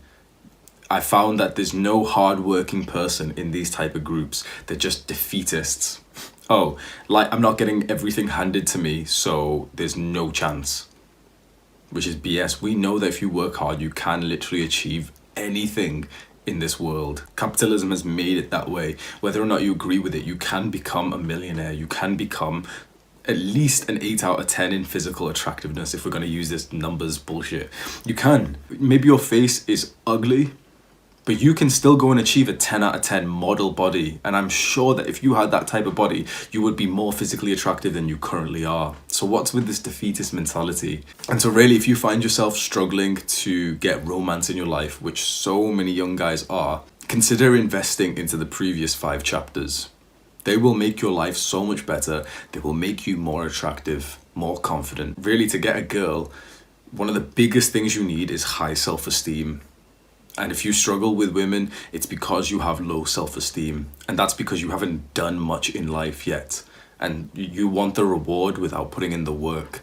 I found that there's no hard-working person in these type of groups. They're just defeatists. Oh, like I'm not getting everything handed to me, so there's no chance. Which is BS. We know that if you work hard, you can literally achieve anything in this world. Capitalism has made it that way. Whether or not you agree with it, you can become a millionaire. You can become at least an 8 out of 10 in physical attractiveness if we're going to use this numbers bullshit. You can. Maybe your face is ugly, But you can still go and achieve a 10 out of 10 model body. And I'm sure that if you had that type of body, you would be more physically attractive than you currently are. So what's with this defeatist mentality? And so really, if you find yourself struggling to get romance in your life, which so many young guys are, consider investing into the previous 5 chapters. They will make your life so much better. They will make you more attractive, more confident. Really, to get a girl, one of the biggest things you need is high self-esteem. And if you struggle with women, it's because you have low self-esteem. And that's because you haven't done much in life yet. And you want the reward without putting in the work.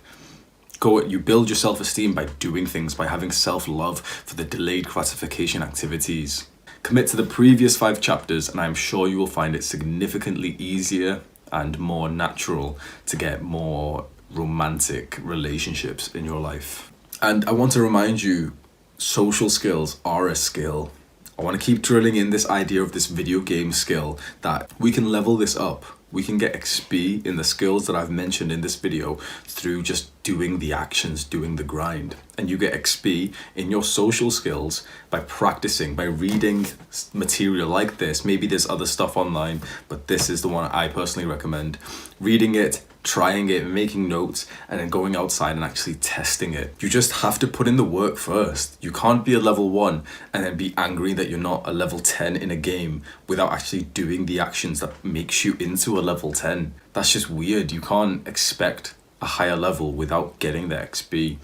You build your self-esteem by doing things, by having self-love for the delayed gratification activities. Commit to the previous 5 chapters, and I'm sure you will find it significantly easier and more natural to get more romantic relationships in your life. And I want to remind you, social skills are a skill. I want to keep drilling in this idea of this video game skill, that we can level this up. We can get XP in the skills that I've mentioned in this video through just doing the actions, doing the grind. And you get XP in your social skills by practicing, by reading material like this. Maybe there's other stuff online, but this is the one I personally recommend. Reading it, trying it, making notes, and then going outside and actually testing it. You just have to put in the work first. You can't be a level 1 and then be angry that you're not a level 10 in a game without actually doing the actions that makes you into a level 10. That's just weird. You can't expect a higher level without getting the XP.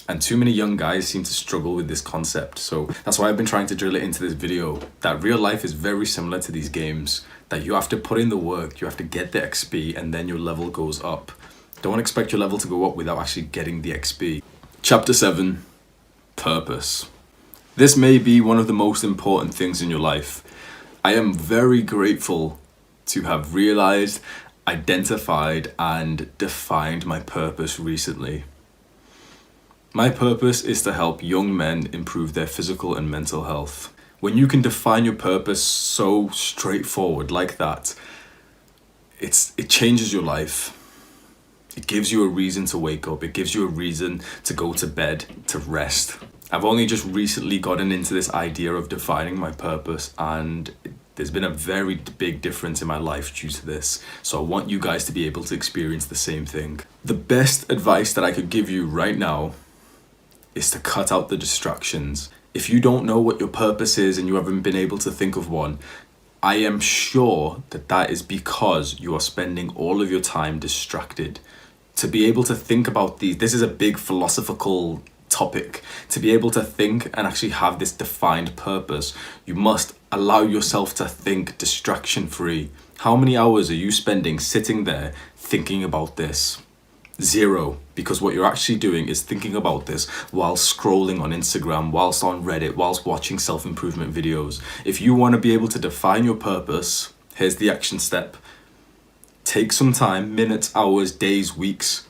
And too many young guys seem to struggle with this concept. So that's why I've been trying to drill it into this video, that real life is very similar to these games, that you have to put in the work, you have to get the XP, and then your level goes up. Don't expect your level to go up without actually getting the XP. Chapter 7, Purpose. This may be one of the most important things in your life. I am very grateful to have realized, identified, and defined my purpose recently. My purpose is to help young men improve their physical and mental health. When you can define your purpose so straightforward like that, it changes your life. It gives you a reason to wake up. It gives you a reason to go to bed, to rest. I've only just recently gotten into this idea of defining my purpose, and there's been a very big difference in my life due to this. So I want you guys to be able to experience the same thing. The best advice that I could give you right now is to cut out the distractions. If you don't know what your purpose is and you haven't been able to think of one, I am sure that is because you are spending all of your time distracted. To be able to think about this is a big philosophical topic. To be able to think and actually have this defined purpose, you must allow yourself to think distraction-free. How many hours are you spending sitting there thinking about this? 0, because what you're actually doing is thinking about this while scrolling on Instagram, whilst on Reddit, whilst watching self-improvement videos. If you want to be able to define your purpose, here's the action step. Take some time, minutes, hours, days, weeks,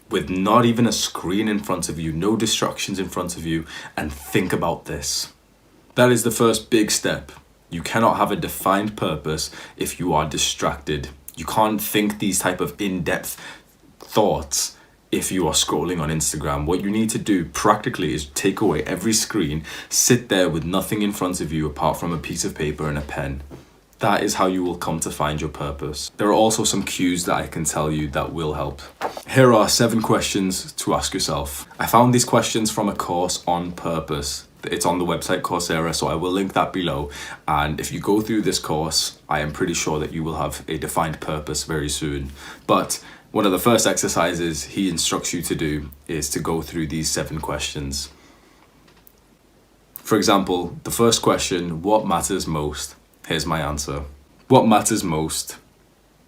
with not even a screen in front of you, no distractions in front of you, and think about this. That is the first big step. You cannot have a defined purpose if you are distracted. You can't think these type of in-depth thoughts if you are scrolling on Instagram. What you need to do practically is take away every screen, sit there with nothing in front of you apart from a piece of paper and a pen. That is how you will come to find your purpose. There are also some cues that I can tell you that will help. Here are 7 questions to ask yourself. I found these questions from a course on purpose. It's on the website Coursera, so I will link that below. And if you go through this course, I am pretty sure that you will have a defined purpose very soon. But one of the first exercises he instructs you to do is to go through these 7 questions. For example, the first question, what matters most? Here's my answer. What matters most?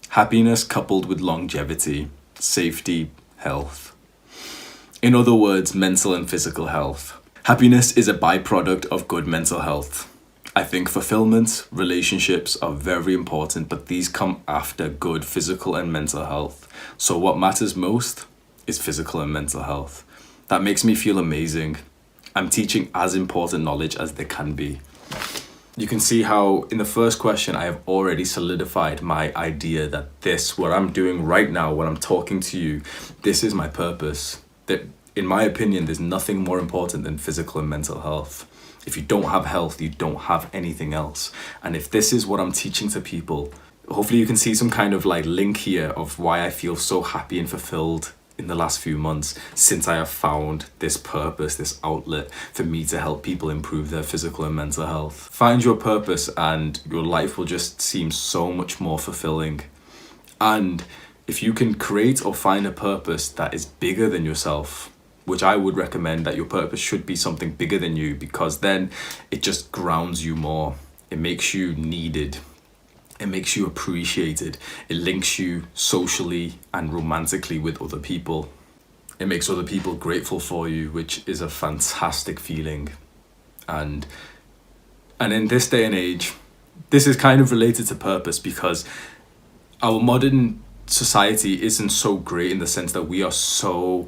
Happiness coupled with longevity, safety, health. In other words, mental and physical health. Happiness is a byproduct of good mental health. I think fulfillment, relationships are very important, but these come after good physical and mental health. So what matters most is physical and mental health. That makes me feel amazing. I'm teaching as important knowledge as there can be. You can see how in the first question, I have already solidified my idea that what I'm doing right now, when I'm talking to you, this is my purpose. That in my opinion, there's nothing more important than physical and mental health. If you don't have health, you don't have anything else. And if this is what I'm teaching to people, hopefully you can see some kind of like link here of why I feel so happy and fulfilled in the last few months since I have found this purpose, this outlet for me to help people improve their physical and mental health. Find your purpose and your life will just seem so much more fulfilling. And if you can create or find a purpose that is bigger than yourself, which I would recommend that your purpose should be something bigger than you, because then it just grounds you more. It makes you needed. It makes you appreciated. It links you socially and romantically with other people. It makes other people grateful for you, which is a fantastic feeling. And in this day and age, this is kind of related to purpose, because our modern society isn't so great in the sense that we are so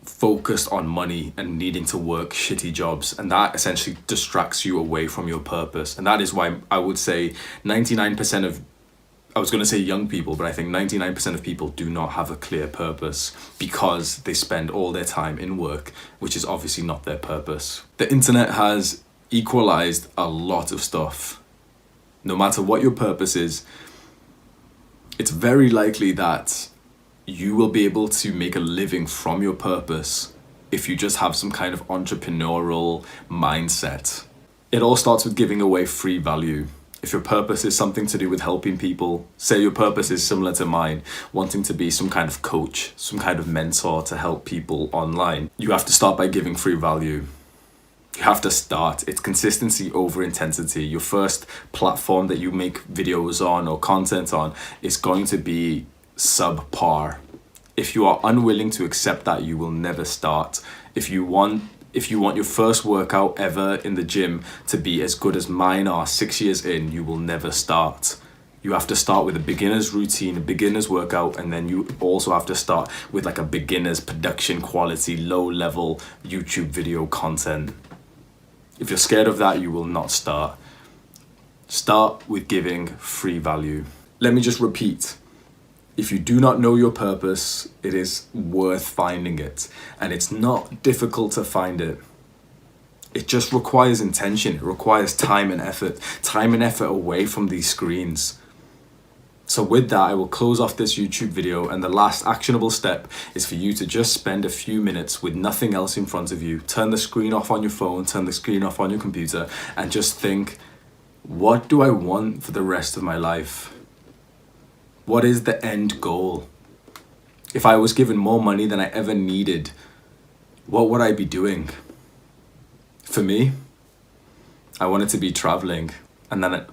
focused on money and needing to work shitty jobs, and that essentially distracts you away from your purpose. And that is why I would say 99% of, I was going to say young people, but I think 99% of people do not have a clear purpose because they spend all their time in work, which is obviously not their purpose. The internet has equalized a lot of stuff. No matter what your purpose is, it's very likely that you will be able to make a living from your purpose if you just have some kind of entrepreneurial mindset. It all starts with giving away free value. If your purpose is something to do with helping people, say your purpose is similar to mine, wanting to be some kind of coach, some kind of mentor to help people online, you have to start by giving free value. You have to start. It's consistency over intensity. Your first platform that you make videos on or content on is going to be subpar. If you are unwilling to accept that, you will never start. If you want your first workout ever in the gym to be as good as mine are 6 years in, you will never start. You have to start with a beginner's routine, a beginner's workout, and then you also have to start with like a beginner's production quality, low level YouTube video content. If you're scared of that, you will not start. Start with giving free value. Let me just repeat. If you do not know your purpose, it is worth finding it. And it's not difficult to find it. It just requires intention. It requires time and effort away from these screens. So with that, I will close off this YouTube video, and the last actionable step is for you to just spend a few minutes with nothing else in front of you. Turn the screen off on your phone, turn the screen off on your computer, and just think, what do I want for the rest of my life? What is the end goal? If I was given more money than I ever needed, what would I be doing? For me, I wanted to be traveling. And then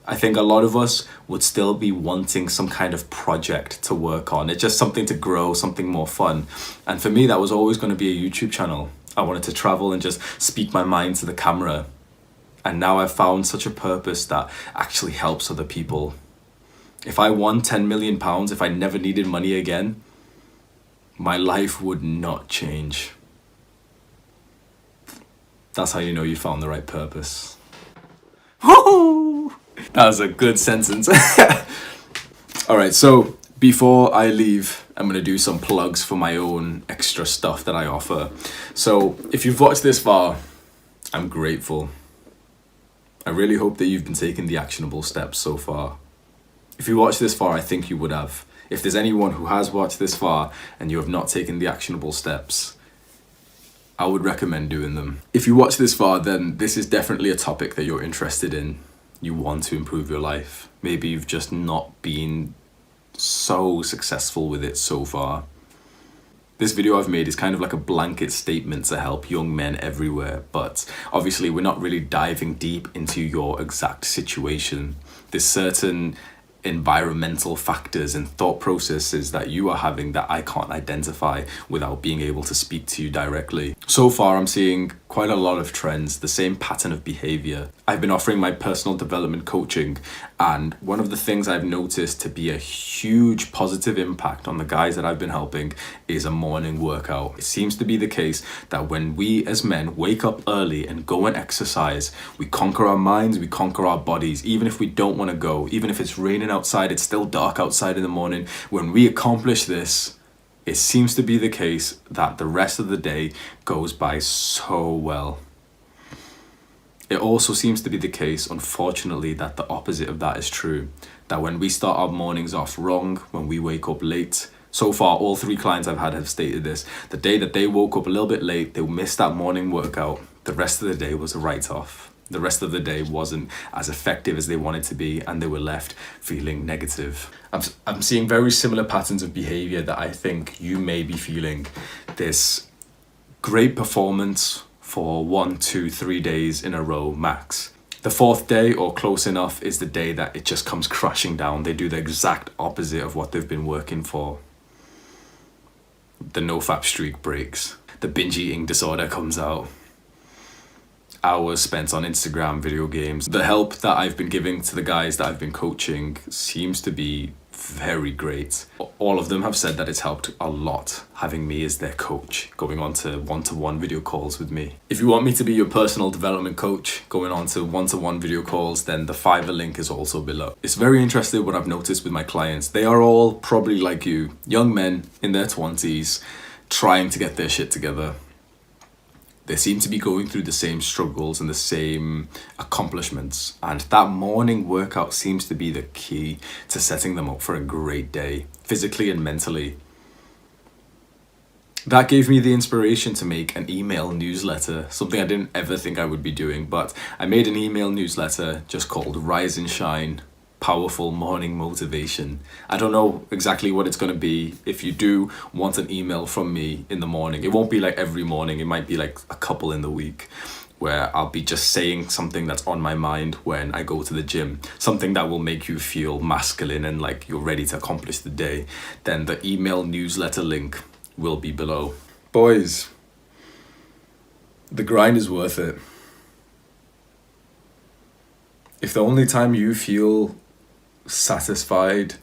I think a lot of us would still be wanting some kind of project to work on. It's just something to grow, something more fun. And for me, that was always going to be a YouTube channel. I wanted to travel and just speak my mind to the camera. And now I've found such a purpose that actually helps other people. If I won £10 million, if I never needed money again, my life would not change. That's how you know you found the right purpose. Woo! That was a good sentence. All right, so before I leave, I'm going to do some plugs for my own extra stuff that I offer. So if you've watched this far, I'm grateful. I really hope that you've been taking the actionable steps so far. If you watched this far, I think you would have. If there's anyone who has watched this far and you have not taken the actionable steps, I would recommend doing them. If you watch this far, then this is definitely a topic that you're interested in. You want to improve your life. Maybe you've just not been so successful with it so far. This video I've made is kind of like a blanket statement to help young men everywhere, but obviously we're not really diving deep into your exact situation. There's certain environmental factors and thought processes that you are having that I can't identify without being able to speak to you directly. So far, I'm seeing quite a lot of trends, the same pattern of behavior. I've been offering my personal development coaching, and one of the things I've noticed to be a huge positive impact on the guys that I've been helping is a morning workout. It seems to be the case that when we as men wake up early and go and exercise, we conquer our minds, we conquer our bodies. Even if we don't want to go, even if it's raining outside, it's still dark outside in the morning. When we accomplish this, it seems to be the case that the rest of the day goes by so well. It also seems to be the case, unfortunately, that the opposite of that is true. That when we start our mornings off wrong, when we wake up late, so far all 3 clients I've had have stated this, the day that they woke up a little bit late, they missed that morning workout, the rest of the day was a write-off. The rest of the day wasn't as effective as they wanted to be, and they were left feeling negative. I'm seeing very similar patterns of behavior that I think you may be feeling. This great performance for 1, 2, 3 days in a row max. The 4th day, or close enough, is the day that it just comes crashing down. They do the exact opposite of what they've been working for. The nofap streak breaks. The binge eating disorder comes out. Hours spent on Instagram, video games. The help that I've been giving to the guys that I've been coaching seems to be very great. All of them have said that it's helped a lot having me as their coach, going on to one-to-one video calls with me. If you want me to be your personal development coach, going on to one-to-one video calls, then the Fiverr link is also below. It's very interesting what I've noticed with my clients. They are all probably like you, young men in their 20s, trying to get their shit together. They seem to be going through the same struggles and the same accomplishments. And that morning workout seems to be the key to setting them up for a great day, physically and mentally. That gave me the inspiration to make an email newsletter, something I didn't ever think I would be doing, but I made an email newsletter just called Rise and Shine, Powerful Morning Motivation. I don't know exactly what it's going to be. If you do want an email from me in the morning, it won't be like every morning. It might be like a couple in the week where I'll be just saying something that's on my mind when I go to the gym, something that will make you feel masculine and like you're ready to accomplish the day. Then the email newsletter link will be below. Boys, the grind is worth it. If the only time you feel satisfied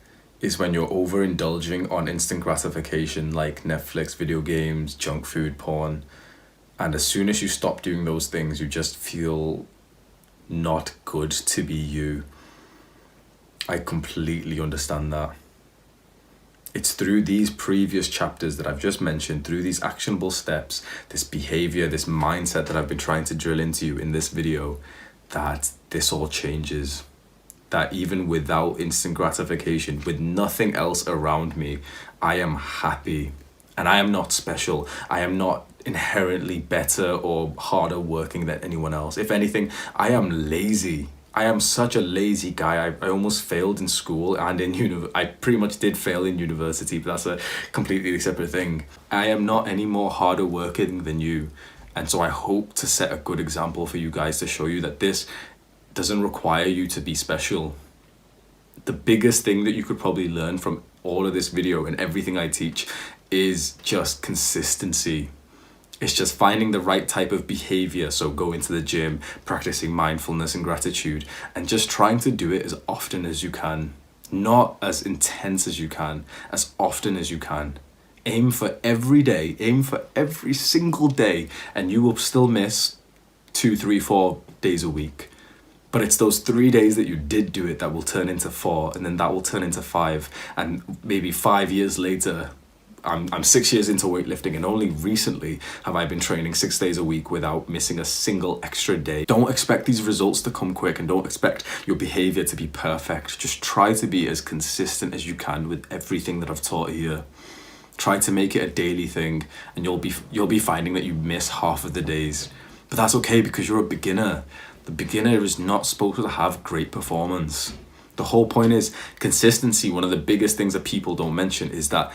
is when you're overindulging on instant gratification like Netflix, video games, junk food, porn, and as soon as you stop doing those things, you just feel not good to be you. I completely understand that. It's through these previous chapters that I've just mentioned, through these actionable steps, this behavior, this mindset that I've been trying to drill into you in this video, that this all changes. That even without instant gratification, with nothing else around me, I am happy. And I am not special. I am not inherently better or harder working than anyone else. If anything, I am lazy. I am such a lazy guy. I almost failed in school and in I pretty much did fail in university, but that's a completely separate thing. I am not any more harder working than you. And so I hope to set a good example for you guys to show you that this doesn't require you to be special. The biggest thing that you could probably learn from all of this video and everything I teach is just consistency. It's just finding the right type of behavior. So going to the gym, practicing mindfulness and gratitude, and just trying to do it as often as you can. Not as intense as you can, as often as you can. Aim for every day, aim for every single day, and you will still miss 2, 3, 4 days a week. But it's those 3 days that you did do it that will turn into 4, and then that will turn into 5, and maybe 5 years later, I'm 6 years into weightlifting, and only recently have I been training 6 days a week without missing a single extra day. Don't expect these results to come quick, and don't expect your behavior to be perfect. Just try to be as consistent as you can with everything that I've taught here. Try to make it a daily thing, and you'll be finding that you miss half of the days. But that's okay, because you're a beginner. The beginner is not supposed to have great performance. The whole point is consistency. One of the biggest things that people don't mention is that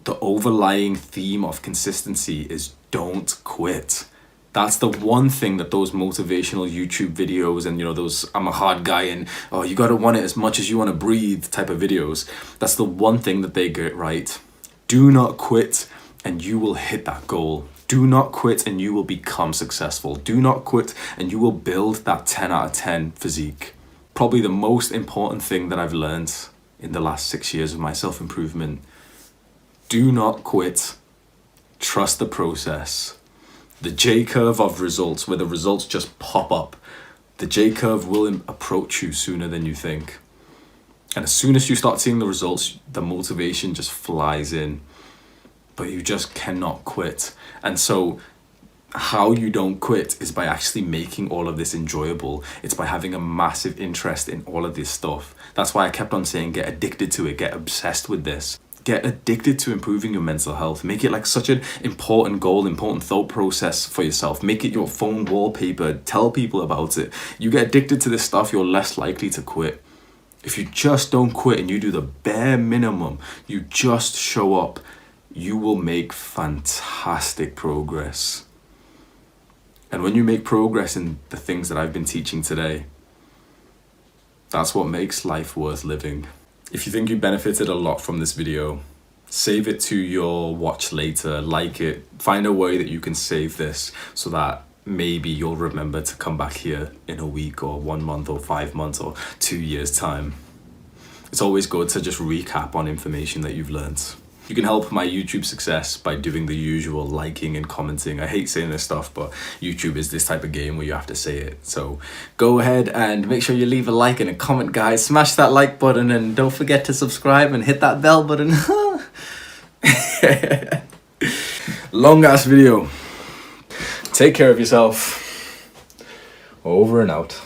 the overlying theme of consistency is don't quit. That's the one thing that those motivational YouTube videos and, those I'm a hard guy and, oh, you gotta want it as much as you want to breathe type of videos, that's the one thing that they get right. Do not quit and you will hit that goal. Do not quit and you will become successful. Do not quit and you will build that 10 out of 10 physique. Probably the most important thing that I've learned in the last 6 years of my self-improvement. Do not quit. Trust the process. The J-curve of results, where the results just pop up, the J-curve will approach you sooner than you think. And as soon as you start seeing the results, the motivation just flies in. But you just cannot quit. And so How you don't quit is by actually making all of this enjoyable. It's by having a massive interest in all of this stuff. That's why I kept on saying get addicted to it, get obsessed with this. Get addicted to improving your mental health. Make it like such an important goal, important thought process for yourself. Make it your phone wallpaper. Tell people about it. You get addicted to this stuff, you're less likely to quit. If you just don't quit and you do the bare minimum, you just show up, you will make fantastic progress. And when you make progress in the things that I've been teaching today, that's what makes life worth living. If you think you benefited a lot from this video, save it to your watch later, like it, find a way that you can save this so that maybe you'll remember to come back here in a week or 1 month or 5 months or 2 years time. It's always good to just recap on information that you've learned. You can help my YouTube success by doing the usual liking and commenting. I hate saying this stuff, but YouTube is this type of game where you have to say it. So go ahead and make sure you leave a like and a comment, guys. Smash that like button and don't forget to subscribe and hit that bell button. Long ass video. Take care of yourself. Over and out.